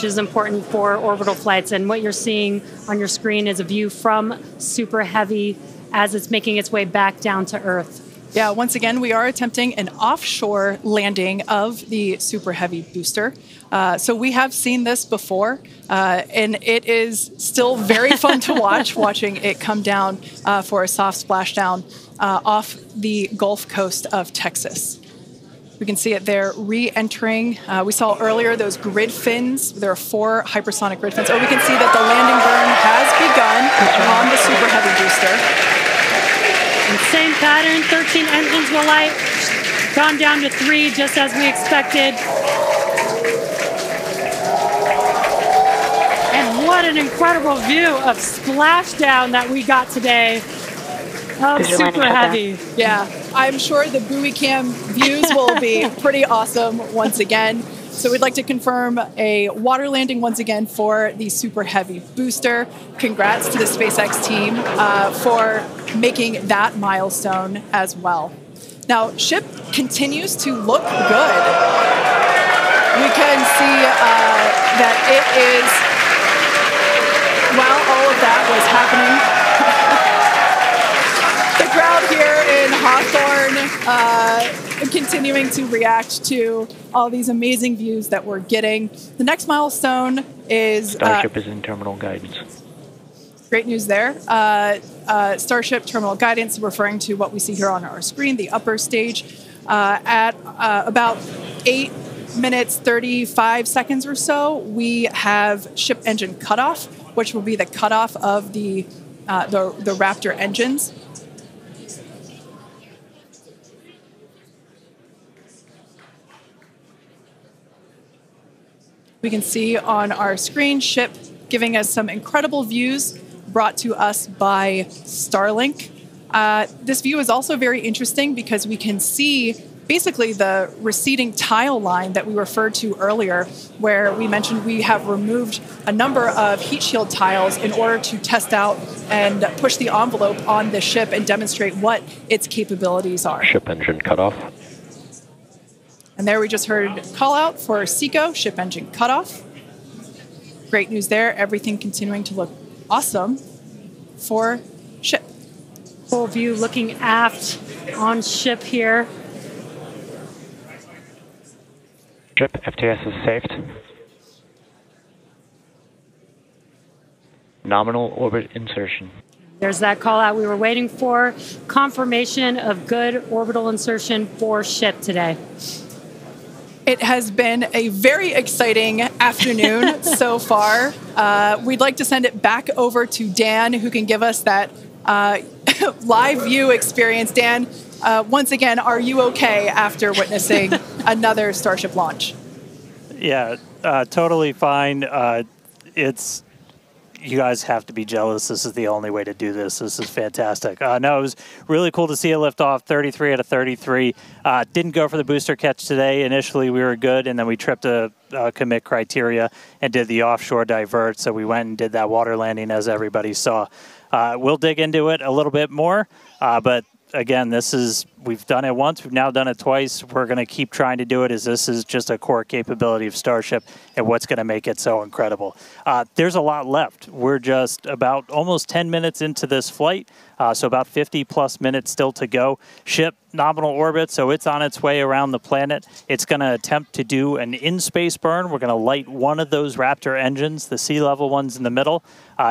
is important for orbital flights. And what you're seeing on your screen is a view from Super Heavy as it's making its way back down to Earth. Yeah, once again, we are attempting an offshore landing of the Super Heavy booster. So we have seen this before, and it is still very fun to watch, watching it come down for a soft splashdown off the Gulf Coast of Texas. We can see it there re-entering. We saw earlier those grid fins. There are 4 hypersonic grid fins. Oh, we can see that the landing burn has begun on the Super Heavy booster. And same pattern, 13 engines will light, gone down to 3 just as we expected. And what an incredible view of splashdown that we got today of Super Heavy. Yeah, I'm sure the buoy cam views will be pretty awesome once again. So we'd like to confirm a water landing once again for the Super Heavy booster. Congrats to the SpaceX team for making that milestone as well. Now, ship continues to look good. We can see that it is, while all of that was happening, the crowd here in Hawthorne continuing to react to all these amazing views that we're getting. The next milestone is... Starship is in terminal guidance. Great news there. Starship terminal guidance, referring to what we see here on our screen, the upper stage, at about 8 minutes, 35 seconds or so, we have ship engine cutoff, which will be the cutoff of the Raptor engines. We can see on our screen ship giving us some incredible views brought to us by Starlink. This view is also very interesting because we can see basically the receding tile line that we referred to earlier, where we mentioned we have removed a number of heat shield tiles in order to test out and push the envelope on the ship and demonstrate what its capabilities are. Ship engine cutoff. And there we just heard call out for SECO, ship engine cutoff. Great news there. Everything continuing to look awesome for ship. Full view looking aft on ship here. Ship FTS is saved. Nominal orbit insertion. There's that call out we were waiting for. Confirmation of good orbital insertion for ship today. It has been a very exciting afternoon so far. We'd like to send it back over to Dan, who can give us that live view experience. Dan, once again, are you okay after witnessing another Starship launch? Yeah, totally fine. You guys have to be jealous. This is the only way to do this. This is fantastic. No, it was really cool to see it lift off 33 out of 33. Didn't go for the booster catch today. Initially, we were good, and then we tripped a commit criteria and did the offshore divert. So we went and did that water landing, as everybody saw. We'll dig into it a little bit more, but again, we've done it once, we've now done it twice. We're going to keep trying to do it, as this is just a core capability of Starship and what's going to make it so incredible. There's a lot left. We're just about almost 10 minutes into this flight, so about 50 plus minutes still to go. Ship nominal orbit, so it's on its way around the planet. It's going to attempt to do an in-space burn. We're going to light one of those Raptor engines, the sea level ones in the middle,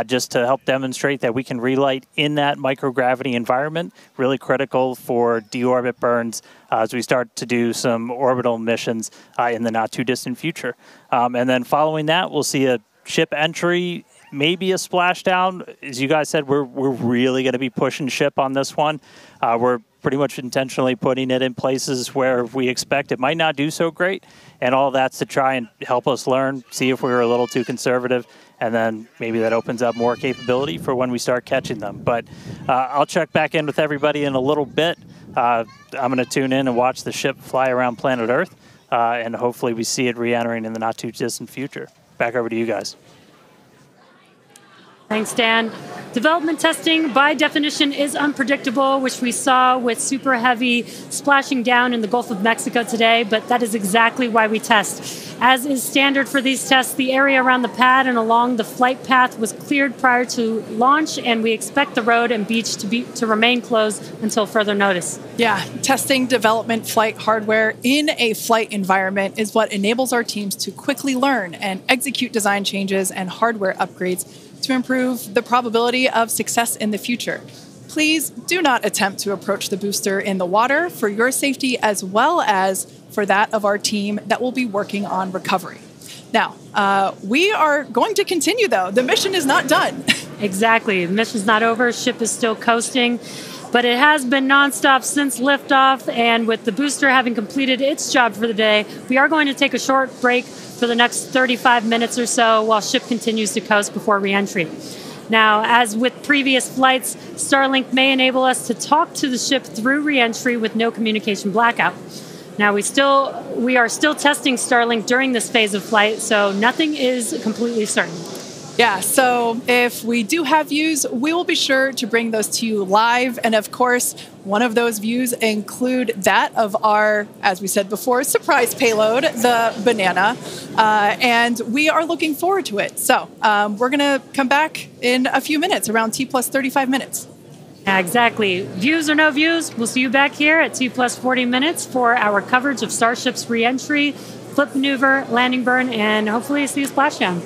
just to help demonstrate that we can relight in that microgravity environment. Really critical for deorbit burns as we start to do some orbital missions in the not too distant future. And then following that, we'll see a ship entry maybe a splashdown. As you guys said, we're really going to be pushing ship on this one. We're pretty much intentionally putting it in places where we expect it might not do so great, and all that's to try and help us learn, see if we were a little too conservative, and then maybe that opens up more capability for when we start catching them. But I'll check back in with everybody in a little bit. I'm going to tune in and watch the ship fly around planet Earth, and hopefully we see it re-entering in the not-too-distant future. Back over to you guys. Thanks, Dan. Development testing, by definition, is unpredictable, which we saw with Super Heavy splashing down in the Gulf of Mexico today, but that is exactly why we test. As is standard for these tests, the area around the pad and along the flight path was cleared prior to launch, and we expect the road and beach to remain closed until further notice. Yeah, testing development flight hardware in a flight environment is what enables our teams to quickly learn and execute design changes and hardware upgrades to improve the probability of success in the future. Please do not attempt to approach the booster in the water for your safety as well as for that of our team that will be working on recovery. Now, we are going to continue, though. The mission is not done. Exactly. The mission's not over. Ship is still coasting. But it has been nonstop since liftoff, and with the booster having completed its job for the day, we are going to take a short break for the next 35 minutes or so while ship continues to coast before re-entry. Now, as with previous flights, Starlink may enable us to talk to the ship through re-entry with no communication blackout. Now, we are still testing Starlink during this phase of flight, so nothing is completely certain. Yeah, so if we do have views, we will be sure to bring those to you live. And of course, one of those views include that of our, as we said before, surprise payload, the Banana. And we are looking forward to it. So we're going to come back in a few minutes, around T plus 35 minutes. Yeah, exactly. Views or no views, we'll see you back here at T plus 40 minutes for our coverage of Starship's re-entry, flip maneuver, landing burn, and hopefully see a splashdown.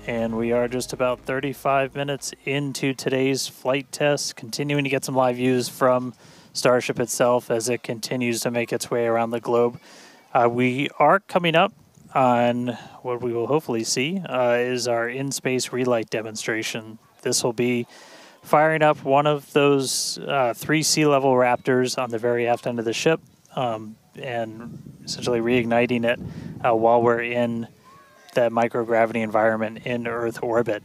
And we are just about 35 minutes into today's flight test, continuing to get some live views from Starship itself as it continues to make its way around the globe. We are coming up on what we will hopefully see is our in-space relight demonstration. This will be firing up one of those 3 sea-level Raptors on the very aft end of the ship and essentially reigniting it while we're in that microgravity environment in Earth orbit.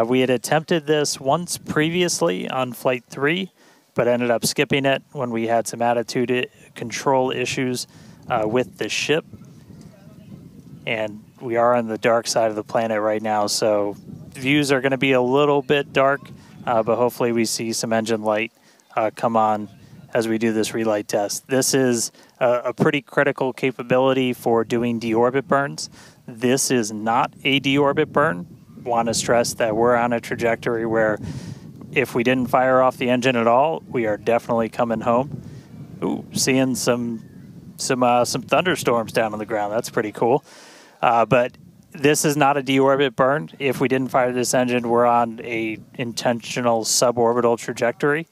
We had attempted this once previously on Flight 3, but ended up skipping it when we had some attitude control issues with the ship. And we are on the dark side of the planet right now, so views are going to be a little bit dark, but hopefully we see some engine light come on as we do this relight test. This is a pretty critical capability for doing deorbit burns. This is not a deorbit burn. Want to stress that we're on a trajectory where if we didn't fire off the engine at all, we are definitely coming home. Ooh, seeing some thunderstorms down on the ground. That's pretty cool. But this is not a deorbit burn. If we didn't fire this engine, we're on a intentional suborbital trajectory.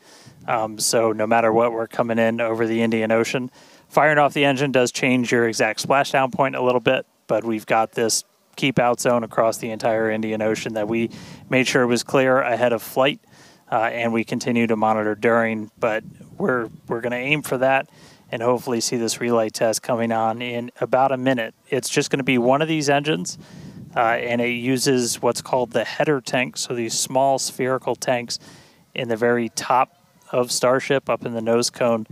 So no matter what, we're coming in over the Indian Ocean. Firing off the engine does change your exact splashdown point a little bit, but we've got this keep out zone across the entire Indian Ocean that we made sure was clear ahead of flight, and we continue to monitor during. But we're going to aim for that and hopefully see this relay test coming on in about a minute. It's just going to be one of these engines, and it uses what's called the header tank, so these small spherical tanks in the very top of Starship up in the nose cone.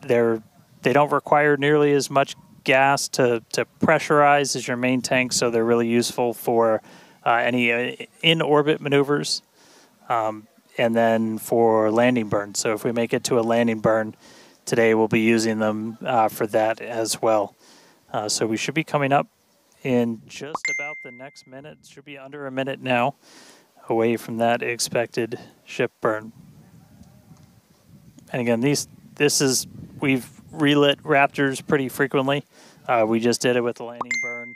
They don't require nearly as much gas to pressurize as your main tank, so they're really useful for any in-orbit maneuvers, and then for landing burn. So if we make it to a landing burn today, we'll be using them for that as well. So we should be coming up in just about the next minute. It should be under a minute now away from that expected ship burn. And again, we've relit Raptors pretty frequently. We just did it with the landing burn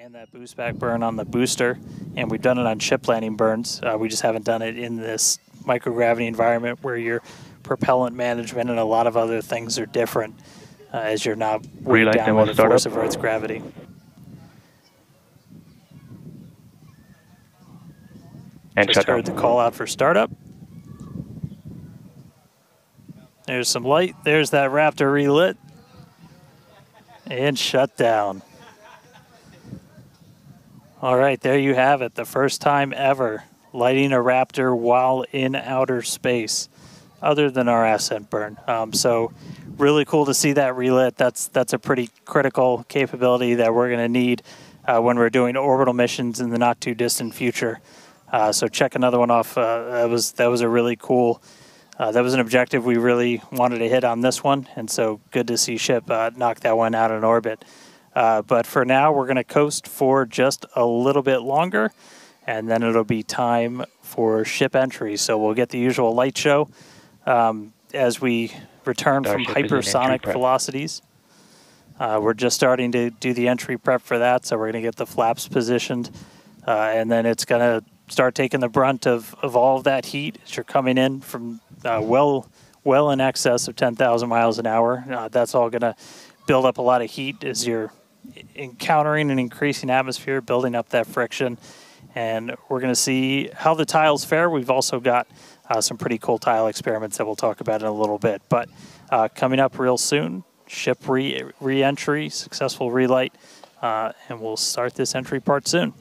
and that boost back burn on the booster, and we've done it on ship landing burns. We just haven't done it in this microgravity environment where your propellant management and a lot of other things are different, as you're not weighed down by the force of Earth's gravity. And just heard the call out for startup. There's some light. There's that Raptor relit. And shut down. All right, there you have it. The first time ever lighting a Raptor while in outer space, other than our ascent burn. So really cool to see that relit. That's a pretty critical capability that we're going to need when we're doing orbital missions in the not too distant future. So check another one off. That was a really cool. That was an objective we really wanted to hit on this one, and so good to see ship knock that one out in orbit. But for now, we're going to coast for just a little bit longer, and then it'll be time for ship entry. So we'll get the usual light show as we return from hypersonic velocities. We're just starting to do the entry prep for that, so we're going to get the flaps positioned, and then it's going to start taking the brunt of all of that heat as you're coming in from well in excess of 10,000 miles an hour. That's all going to build up a lot of heat as you're encountering an increasing atmosphere, building up that friction. And we're going to see how the tiles fare. We've also got some pretty cool tile experiments that we'll talk about in a little bit. But coming up real soon, ship re-entry, successful relight, and we'll start this entry part soon.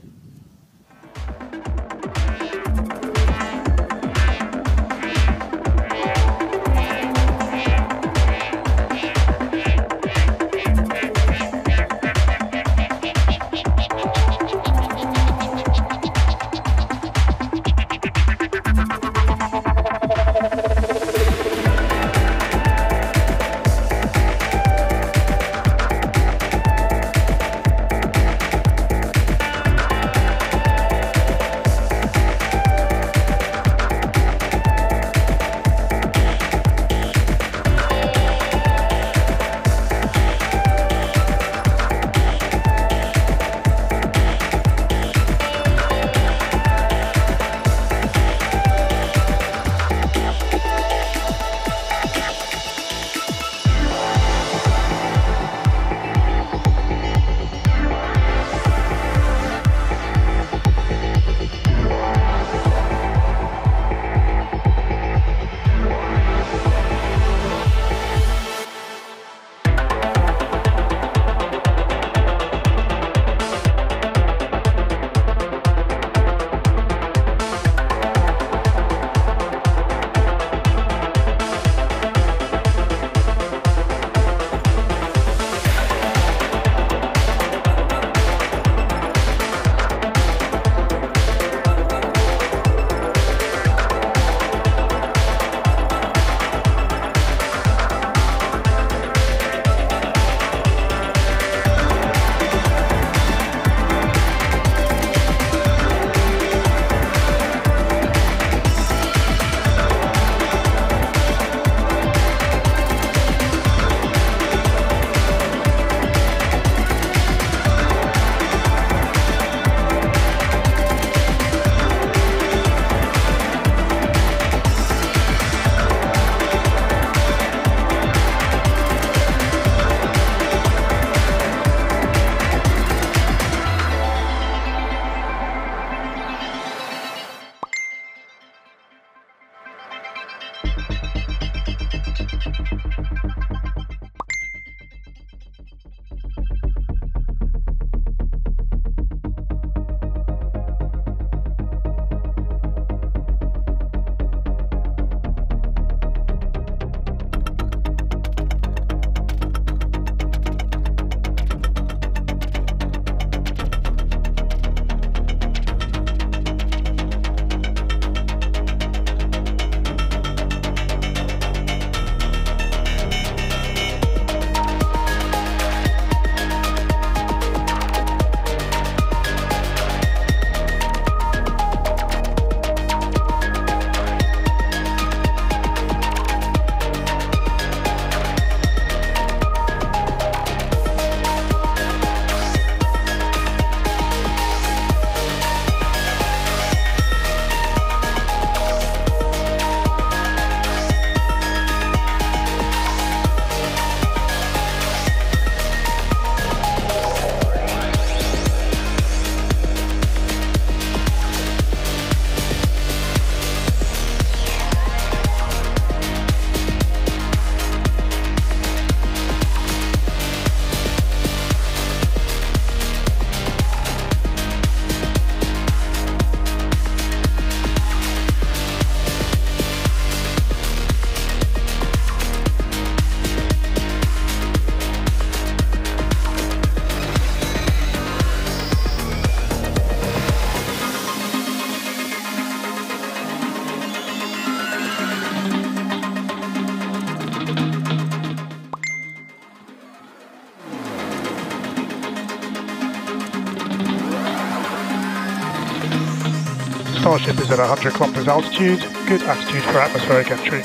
Starship is at 100 kilometers altitude, good attitude for atmospheric entry.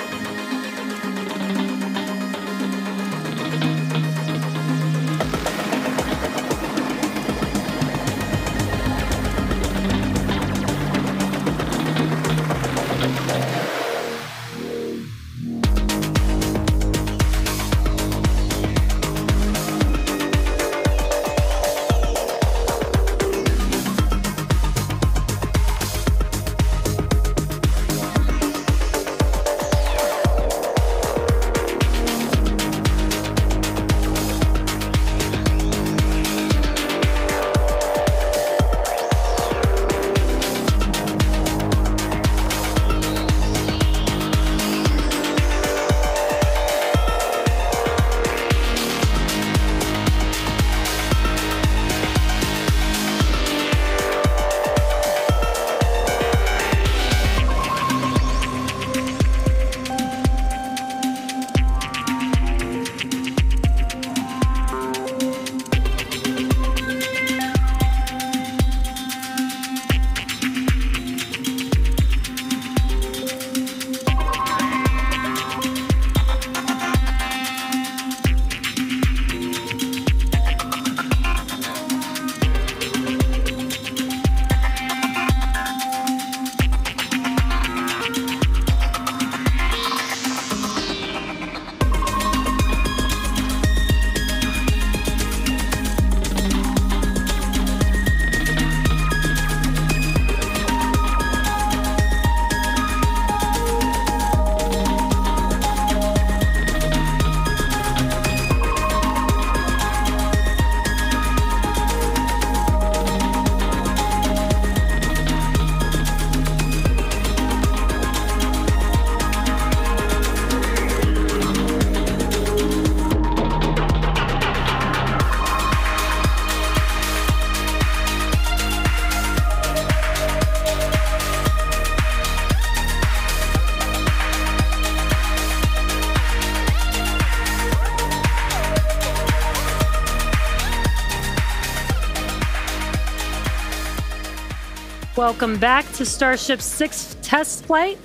Welcome back to Starship's 6th test flight.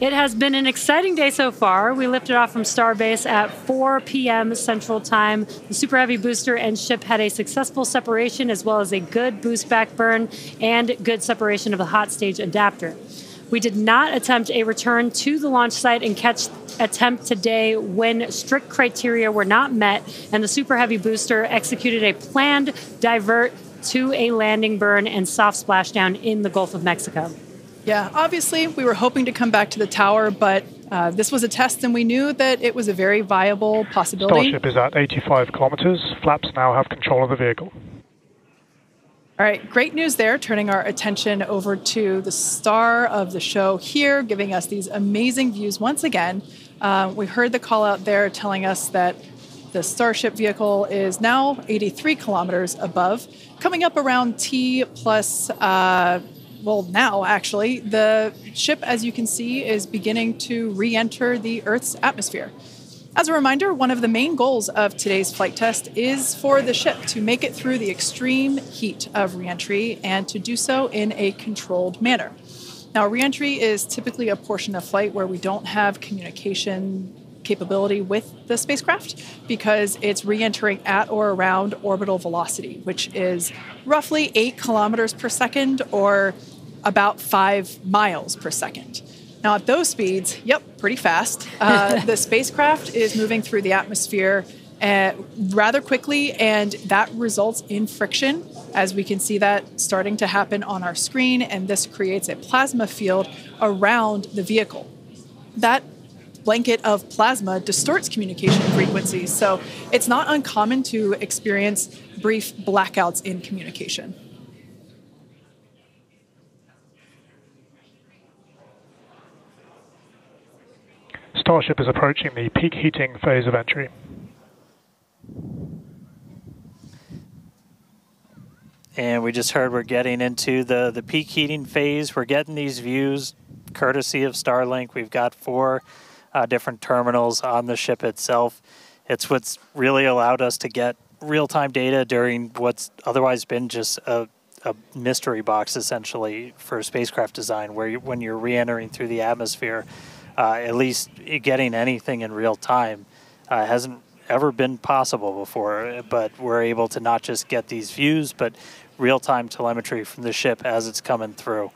It has been an exciting day so far. We lifted off from Starbase at 4 p.m. Central Time. The Super Heavy booster and ship had a successful separation as well as a good boost back burn and good separation of the hot stage adapter. We did not attempt a return to the launch site and catch attempt today when strict criteria were not met, and the Super Heavy booster executed a planned divert to a landing burn and soft splashdown in the Gulf of Mexico. Yeah, obviously we were hoping to come back to the tower, but this was a test and we knew that it was a very viable possibility. Starship is at 85 kilometers. Flaps now have control of the vehicle. All right, great news there, turning our attention over to the star of the show here, giving us these amazing views once again. We heard the call out there telling us that the Starship vehicle is now 83 kilometers above, coming up around T plus, well, now actually, the ship, as you can see, is beginning to re-enter the Earth's atmosphere. As a reminder, one of the main goals of today's flight test is for the ship to make it through the extreme heat of re-entry and to do so in a controlled manner. Now, re-entry is typically a portion of flight where we don't have communication capability with the spacecraft because it's re-entering at or around orbital velocity, which is roughly 8 kilometers per second or about 5 miles per second. Now, at those speeds, yep, pretty fast. The spacecraft is moving through the atmosphere rather quickly, and that results in friction, as we can see that starting to happen on our screen, and this creates a plasma field around the vehicle. That blanket of plasma distorts communication frequencies, so it's not uncommon to experience brief blackouts in communication. Starship is approaching the peak heating phase of entry. And we just heard we're getting into the peak heating phase. We're getting these views courtesy of Starlink. We've got 4 different terminals on the ship itself. It's what's really allowed us to get real-time data during what's otherwise been just a a mystery box essentially for spacecraft design, where when you're re-entering through the atmosphere, at least getting anything in real time hasn't ever been possible before. But we're able to not just get these views, but real-time telemetry from the ship as it's coming through.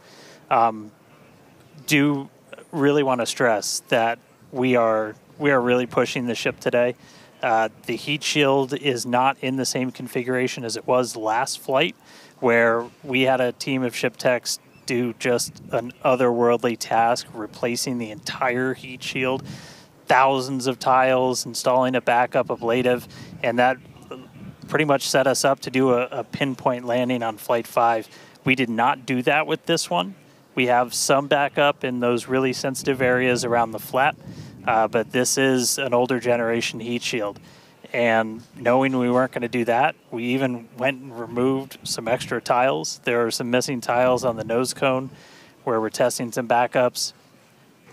Do really want to stress that we are really pushing the ship today. The heat shield is not in the same configuration as it was last flight, where we had a team of ship techs do just an otherworldly task, replacing the entire heat shield, thousands of tiles, installing a backup ablative, and that pretty much set us up to do a pinpoint landing on Flight 5. We did not do that with this one. We have some backup in those really sensitive areas around the flap, but this is an older generation heat shield. And knowing we weren't going to do that, we even went and removed some extra tiles. There are some missing tiles on the nose cone where we're testing some backups.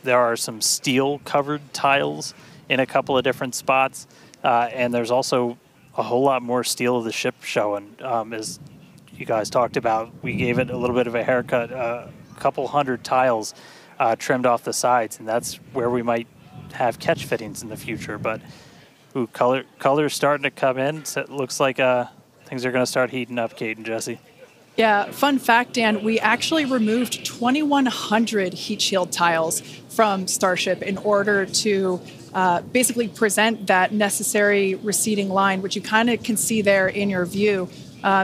There are some steel-covered tiles in a couple of different spots, and there's also a whole lot more steel of the ship showing. As you guys talked about, we gave it a little bit of a haircut, a couple hundred tiles trimmed off the sides, and that's where we might have catch fittings in the future. But ooh, color's starting to come in. So it looks like things are going to start heating up, Kate and Jesse. Yeah, fun fact, Dan, we actually removed 2,100 heat shield tiles from Starship in order to basically present that necessary receding line, which you kind of can see there in your view.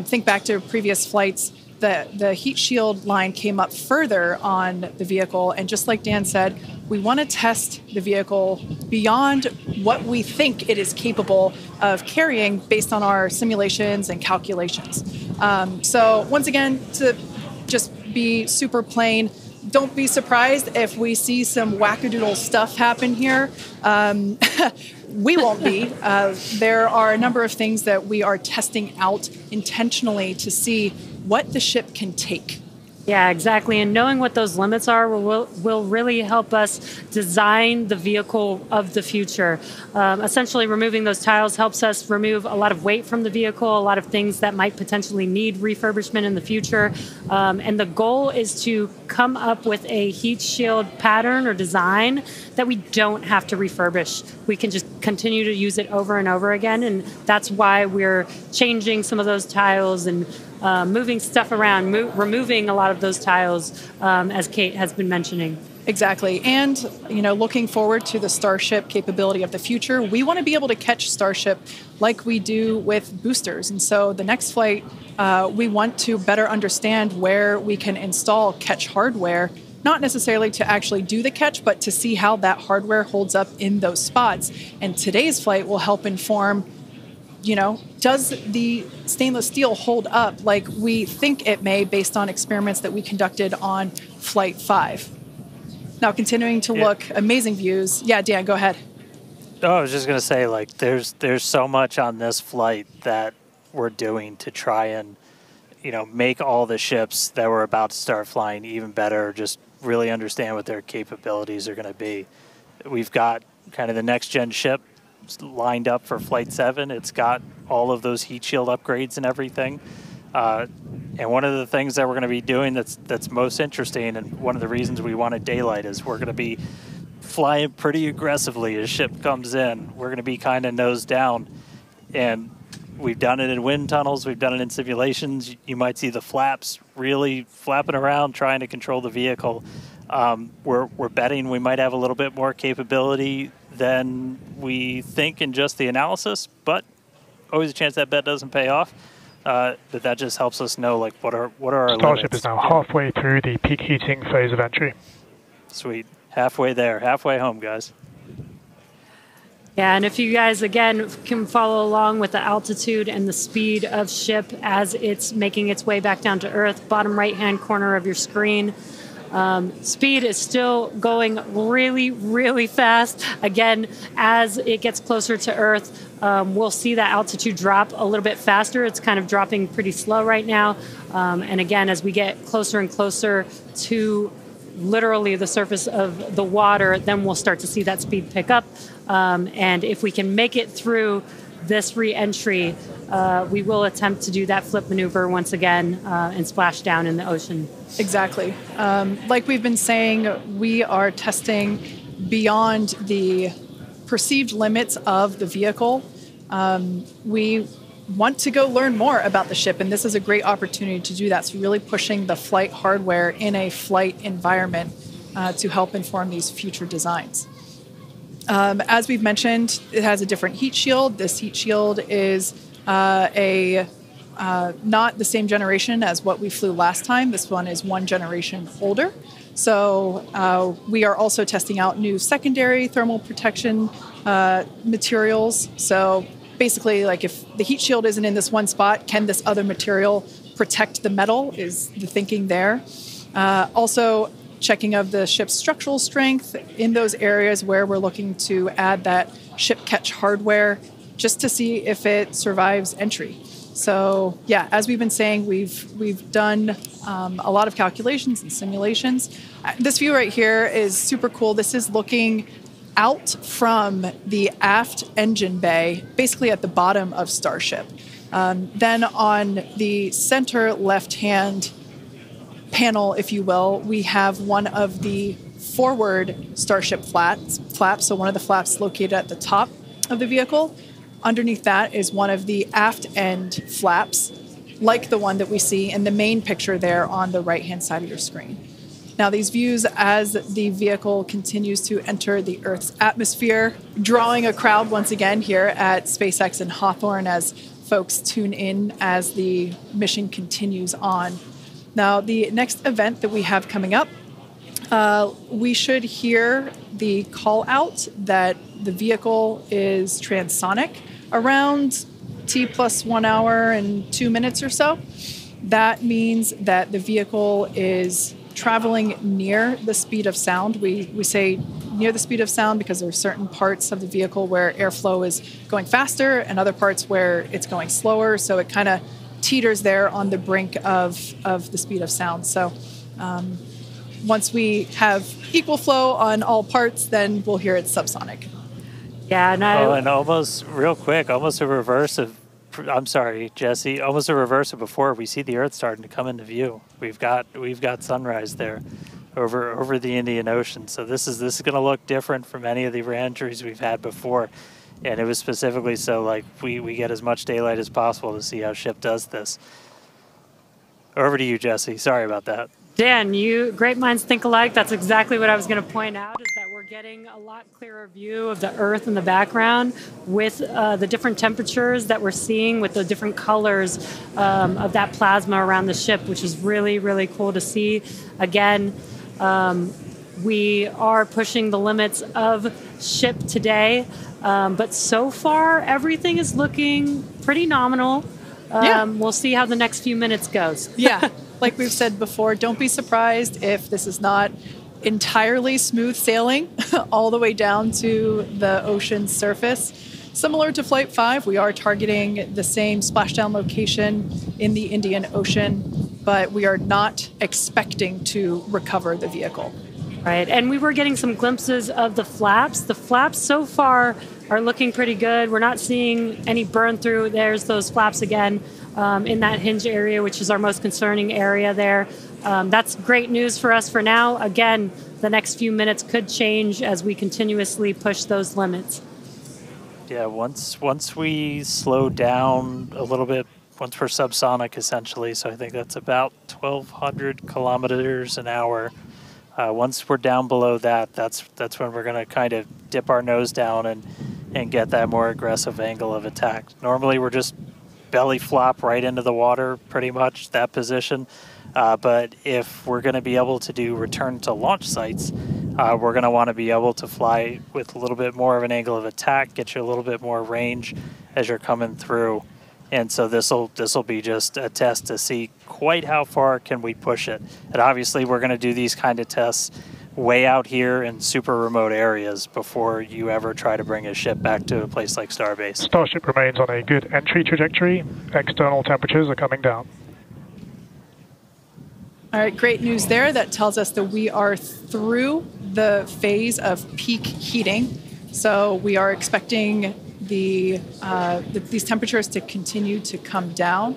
Think back to previous flights. The heat shield line came up further on the vehicle, and just like Dan said, we want to test the vehicle beyond what we think it is capable of carrying based on our simulations and calculations. So once again, to just be super plain, don't be surprised if we see some wackadoodle stuff happen here. We won't be. There are a number of things that we are testing out intentionally to see what the ship can take. Yeah, exactly. And knowing what those limits are will really help us design the vehicle of the future. Essentially, removing those tiles helps us remove a lot of weight from the vehicle, a lot of things that might potentially need refurbishment in the future. And the goal is to come up with a heat shield pattern or design that we don't have to refurbish. We can just continue to use it over and over again. And that's why we're changing some of those tiles and moving stuff around, removing a lot of those tiles, as Kate has been mentioning. Exactly. And, looking forward to the Starship capability of the future, we want to be able to catch Starship like we do with boosters. And so the next flight, we want to better understand where we can install catch hardware, not necessarily to actually do the catch, but to see how that hardware holds up in those spots. And today's flight will help inform, does the stainless steel hold up like we think it may based on experiments that we conducted on Flight 5? Now, continuing to look, amazing views. Yeah, Dan, go ahead. Oh, I was just going to say, there's so much on this flight that we're doing to try and, make all the ships that we're about to start flying even better, just really understand what their capabilities are going to be. We've got kind of the next-gen ship lined up for Flight 7. It's got all of those heat shield upgrades and everything. And one of the things that we're going to be doing that's most interesting, and one of the reasons we wanted daylight, is we're going to be flying pretty aggressively as ship comes in. We're going to be kind of nose down, and we've done it in wind tunnels. We've done it in simulations. You might see the flaps really flapping around trying to control the vehicle. We're betting we might have a little bit more capability than we think in just the analysis, but always a chance that bet doesn't pay off. But that just helps us know what are our Starship limits. is now halfway through the peak heating phase of entry. Sweet. Halfway there. Halfway home, guys. Yeah, and if you guys, again, can follow along with the altitude and the speed of ship as it's making its way back down to Earth, bottom right-hand corner of your screen, speed is still going really, really fast. Again, as it gets closer to Earth, we'll see that altitude drop a little bit faster. It's kind of dropping pretty slow right now. And again, as we get closer and closer to literally the surface of the water, then we'll start to see that speed pick up. And if we can make it through this re-entry, we will attempt to do that flip maneuver once again and splash down in the ocean. Exactly. Like we've been saying, we are testing beyond the perceived limits of the vehicle. We want to go learn more about the ship, and this is a great opportunity to do that. So really pushing the flight hardware in a flight environment to help inform these future designs. As we've mentioned, it has a different heat shield. This heat shield is not the same generation as what we flew last time. This one is one generation older. So we are also testing out new secondary thermal protection materials. So basically, like if the heat shield isn't in this one spot, can this other material protect the metal is the thinking there. Also checking of the ship's structural strength in those areas where we're looking to add that ship catch hardware just to see if it survives entry. So yeah, as we've been saying, we've done a lot of calculations and simulations. This view right here is super cool. This is looking out from the aft engine bay, basically at the bottom of Starship. Then on the center left-hand panel, if you will, we have one of the forward Starship flaps, so one of the flaps located at the top of the vehicle. Underneath that is one of the aft end flaps, like the one that we see in the main picture there on the right-hand side of your screen. Now, these views as the vehicle continues to enter the Earth's atmosphere, drawing a crowd once again here at SpaceX in Hawthorne as folks tune in as the mission continues on. Now, the next event that we have coming up, we should hear the call out that the vehicle is transonic around T plus 1 hour and 2 minutes or so. That means that the vehicle is traveling near the speed of sound. We say near the speed of sound because there are certain parts of the vehicle where airflow is going faster and other parts where it's going slower. So it kind of teeters there on the brink of the speed of sound. So once we have equal flow on all parts, then we'll hear it's subsonic. Yeah, and almost real quick, almost a reverse of, I'm sorry, Jesse, almost a reverse of before. We see the Earth starting to come into view. We've got sunrise there over the Indian Ocean. So this is going to look different from any of the re-entries we've had before. And it was specifically so like we get as much daylight as possible to see how ship does this. Over to you, Jesse. Sorry about that. Dan, great minds think alike. That's exactly what I was going to point out, is that we're getting a lot clearer view of the Earth in the background with the different temperatures that we're seeing with the different colors of that plasma around the ship, which is really, really cool to see. Again, we are pushing the limits of ship today, but so far everything is looking pretty nominal. We'll see how the next few minutes goes. Yeah. Like we've said before, don't be surprised if this is not entirely smooth sailing all the way down to the ocean's surface. Similar to Flight 5, we are targeting the same splashdown location in the Indian Ocean, but we are not expecting to recover the vehicle. Right, and we were getting some glimpses of the flaps. The flaps so far are looking pretty good. We're not seeing any burn through. There's those flaps again. In that hinge area, which is our most concerning area there. That's great news for us for now. Again, the next few minutes could change as we continuously push those limits. Yeah, once we slow down a little bit, once we're subsonic essentially, so I think that's about 1,200 kilometers an hour. Once we're down below that, that's when we're going to kind of dip our nose down and get that more aggressive angle of attack. Normally we're just belly flop right into the water, pretty much that position. But if we're going to be able to do return to launch sites, we're going to want to be able to fly with a little bit more of an angle of attack, get you a little bit more range as you're coming through. And so this'll be just a test to see quite how far can we push it. And obviously we're going to do these kind of tests way out here in super remote areas before you ever try to bring a ship back to a place like Starbase. Starship remains on a good entry trajectory. External temperatures are coming down. All right, great news there. That tells us that we are through the phase of peak heating. So we are expecting these temperatures to continue to come down.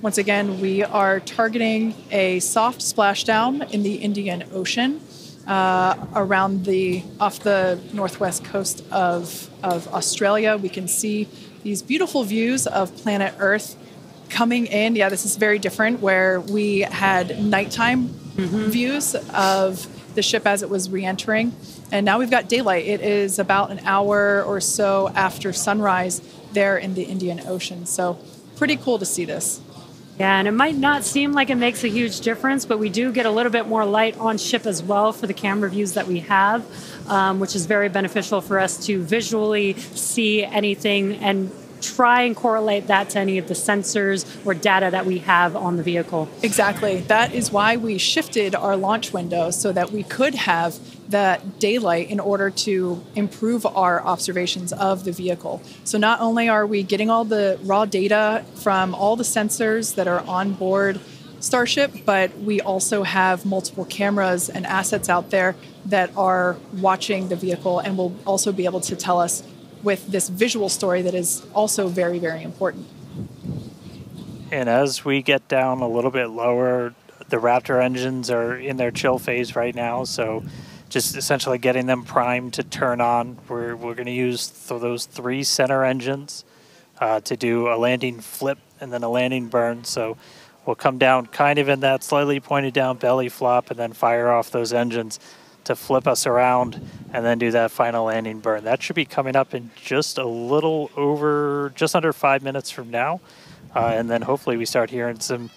Once again, we are targeting a soft splashdown in the Indian Ocean off the northwest coast of Australia. We can see these beautiful views of planet Earth coming in. Yeah, this is very different, where we had nighttime views of the ship as it was re-entering. And now we've got daylight. It is about an hour or so after sunrise there in the Indian Ocean. So pretty cool to see this. Yeah, and it might not seem like it makes a huge difference, but we do get a little bit more light on ship as well for the camera views that we have, which is very beneficial for us to visually see anything and try and correlate that to any of the sensors or data that we have on the vehicle. Exactly. That is why we shifted our launch window so that we could have that daylight in order to improve our observations of the vehicle. So not only are we getting all the raw data from all the sensors that are on board Starship, but we also have multiple cameras and assets out there that are watching the vehicle and will also be able to tell us with this visual story that is also very, very important. And as we get down a little bit lower, the Raptor engines are in their chill phase right now, so just essentially getting them primed to turn on. We're going to use those 3 center engines to do a landing flip and then a landing burn. So we'll come down kind of in that slightly pointed down belly flop and then fire off those engines to flip us around and then do that final landing burn. That should be coming up in just under 5 minutes from now. And then hopefully we start hearing some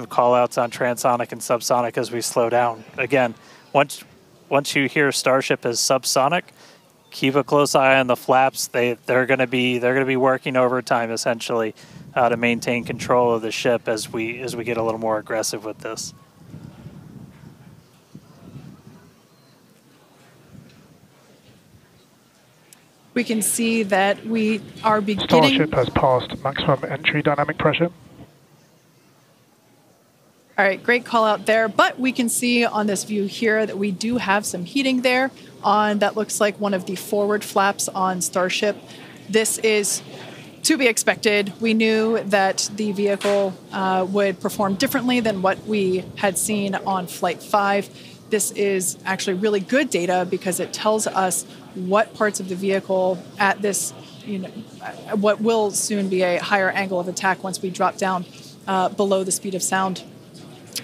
call outs on transonic and subsonic as we slow down. Again, once you hear Starship as subsonic, keep a close eye on the flaps. They're going to be working overtime essentially to maintain control of the ship as we get a little more aggressive with this. We can see that we are beginning... Starship has passed maximum entry dynamic pressure. All right, great call out there. But we can see on this view here that we do have some heating there on that looks like one of the forward flaps on Starship. This is to be expected. We knew that the vehicle would perform differently than what we had seen on Flight 5. This is actually really good data because it tells us what parts of the vehicle at this, what will soon be a higher angle of attack once we drop down below the speed of sound.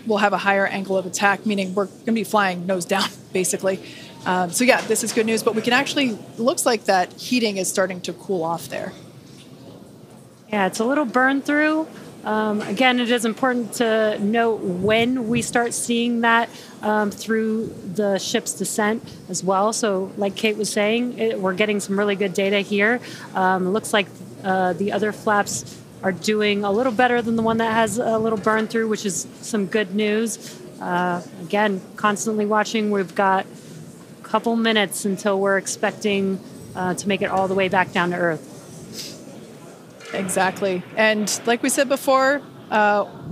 We'll have a higher angle of attack, meaning we're going to be flying nose down, basically. So yeah, this is good news, but we can actually, looks like that heating is starting to cool off there. Yeah, it's a little burn through. Again, it is important to note when we start seeing that through the ship's descent as well. So like Kate was saying, we're getting some really good data here. It looks like the other flaps are doing a little better than the one that has a little burn through, which is some good news. Again, constantly watching. We've got a couple minutes until we're expecting to make it all the way back down to Earth. Exactly. And like we said before,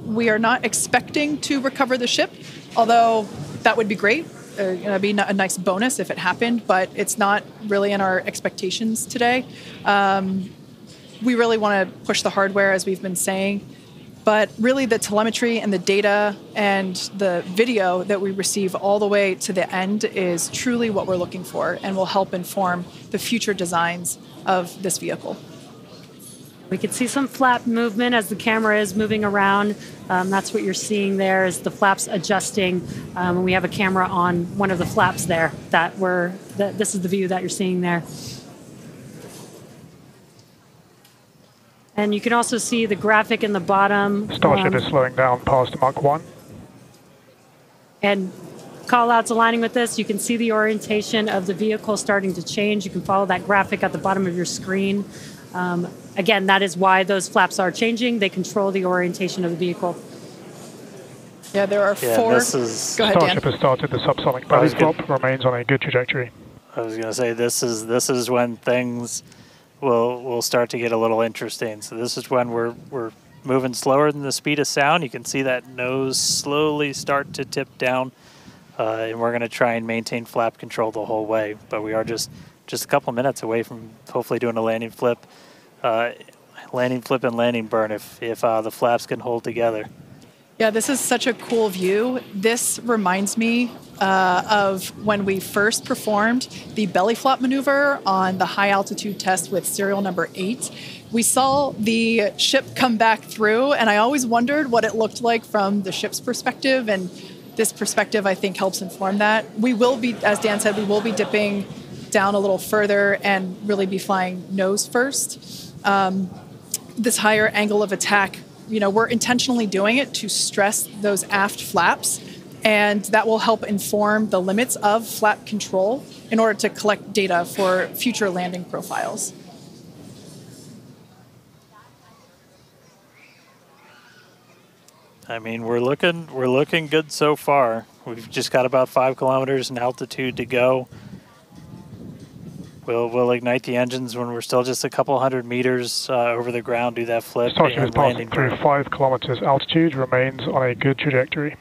we are not expecting to recover the ship, although that would be great. It'd be a nice bonus if it happened, but it's not really in our expectations today. We really want to push the hardware, as we've been saying, but really the telemetry and the data and the video that we receive all the way to the end is truly what we're looking for and will help inform the future designs of this vehicle. We can see some flap movement as the camera is moving around. That's what you're seeing there is the flaps adjusting. And we have a camera on one of the flaps there this is the view that you're seeing there. And you can also see the graphic in the bottom. Starship is slowing down past Mach 1. And call-outs aligning with this, you can see the orientation of the vehicle starting to change. You can follow that graphic at the bottom of your screen. Again, that is why those flaps are changing. They control the orientation of the vehicle. Yeah, there are 4. Go ahead, Starship Dan. has started the subsonic belly flop, remains on a good trajectory. I was going to say this is when things will start to get a little interesting. So this is when we're moving slower than the speed of sound. You can see that nose slowly start to tip down, and we're going to try and maintain flap control the whole way. But we are just just a couple minutes away from hopefully doing a landing flip and landing burn if the flaps can hold together. Yeah, this is such a cool view. This reminds me of when we first performed the belly flop maneuver on the high altitude test with serial number 8. We saw the ship come back through, and I always wondered what it looked like from the ship's perspective, and this perspective, I think, helps inform that. We will be, as Dan said, we will be dipping down a little further and really be flying nose first. This higher angle of attack, we're intentionally doing it to stress those aft flaps, and that will help inform the limits of flap control in order to collect data for future landing profiles. I mean, we're looking good so far. We've just got about 5 kilometers in altitude to go. We'll ignite the engines when we're still just a couple hundred meters over the ground, do that flip. Starship is passing through 5 kilometers altitude, remains on a good trajectory.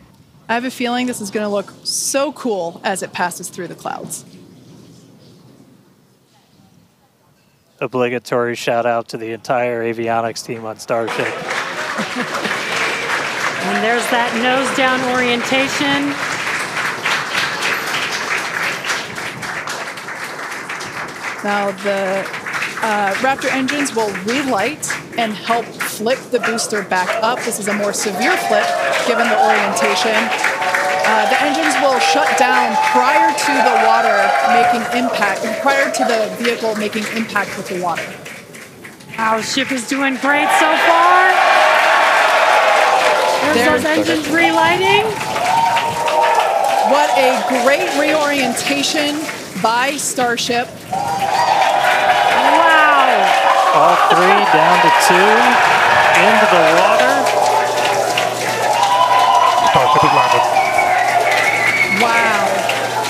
I have a feeling this is going to look so cool as it passes through the clouds. Obligatory shout out to the entire avionics team on Starship. And there's that nose down orientation. Now the Raptor engines will relight and help flip the booster back up. This is a more severe flip given the orientation. The engines will shut down prior to the water making impact, prior to the vehicle making impact with the water. Our ship is doing great so far. There's those engines relighting. What a great reorientation by Starship. Wow. All 3 down to 2 into the water. Starship is landed. Wow.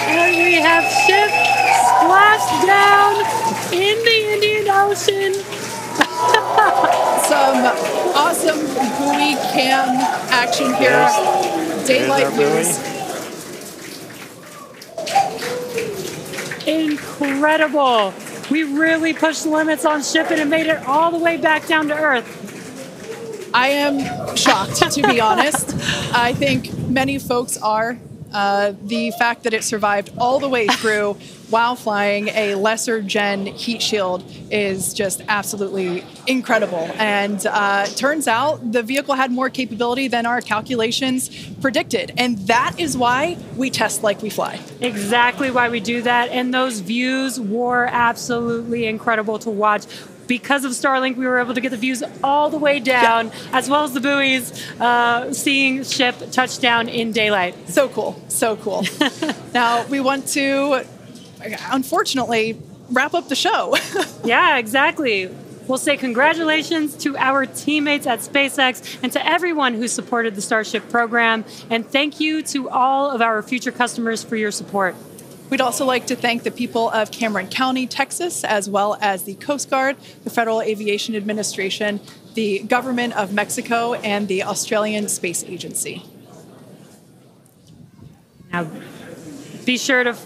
And we have ship splashed down in the Indian Ocean. Some awesome buoy cam action here. Daylight views. Incredible. We really pushed the limits on shipping and made it all the way back down to Earth. I am shocked, to be honest. I think many folks are. The fact that it survived all the way through while flying a lesser gen heat shield is just absolutely incredible. And turns out the vehicle had more capability than our calculations predicted. And that is why we test like we fly. Exactly why we do that. And those views were absolutely incredible to watch. Because of Starlink, we were able to get the views all the way down, as well as the buoys, seeing ship touchdown in daylight. So cool, so cool. Now, we want to, unfortunately, wrap up the show. Yeah, exactly. We'll say congratulations to our teammates at SpaceX and to everyone who supported the Starship program. And thank you to all of our future customers for your support. We'd also like to thank the people of Cameron County, Texas, as well as the Coast Guard, the Federal Aviation Administration, the Government of Mexico, and the Australian Space Agency. Now, be sure to...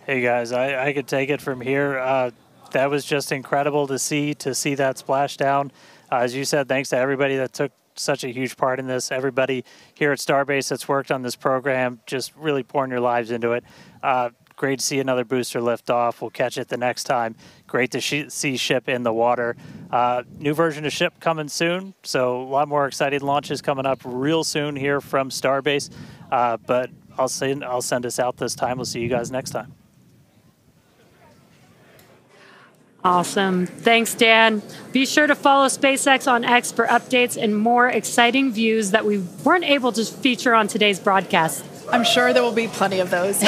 Hey guys, I could take it from here. That was just incredible to see that splashdown. As you said, thanks to everybody that took such a huge part in this. Everybody here at Starbase that's worked on this program, just really pouring your lives into it. Great to see another booster lift off. We'll catch it the next time. Great to see ship in the water. New version of ship coming soon, so a lot more exciting launches coming up real soon here from Starbase. But I'll send us out this time. We'll see you guys next time. Awesome. Thanks, Dan. Be sure to follow SpaceX on X for updates and more exciting views that we weren't able to feature on today's broadcast. I'm sure there will be plenty of those.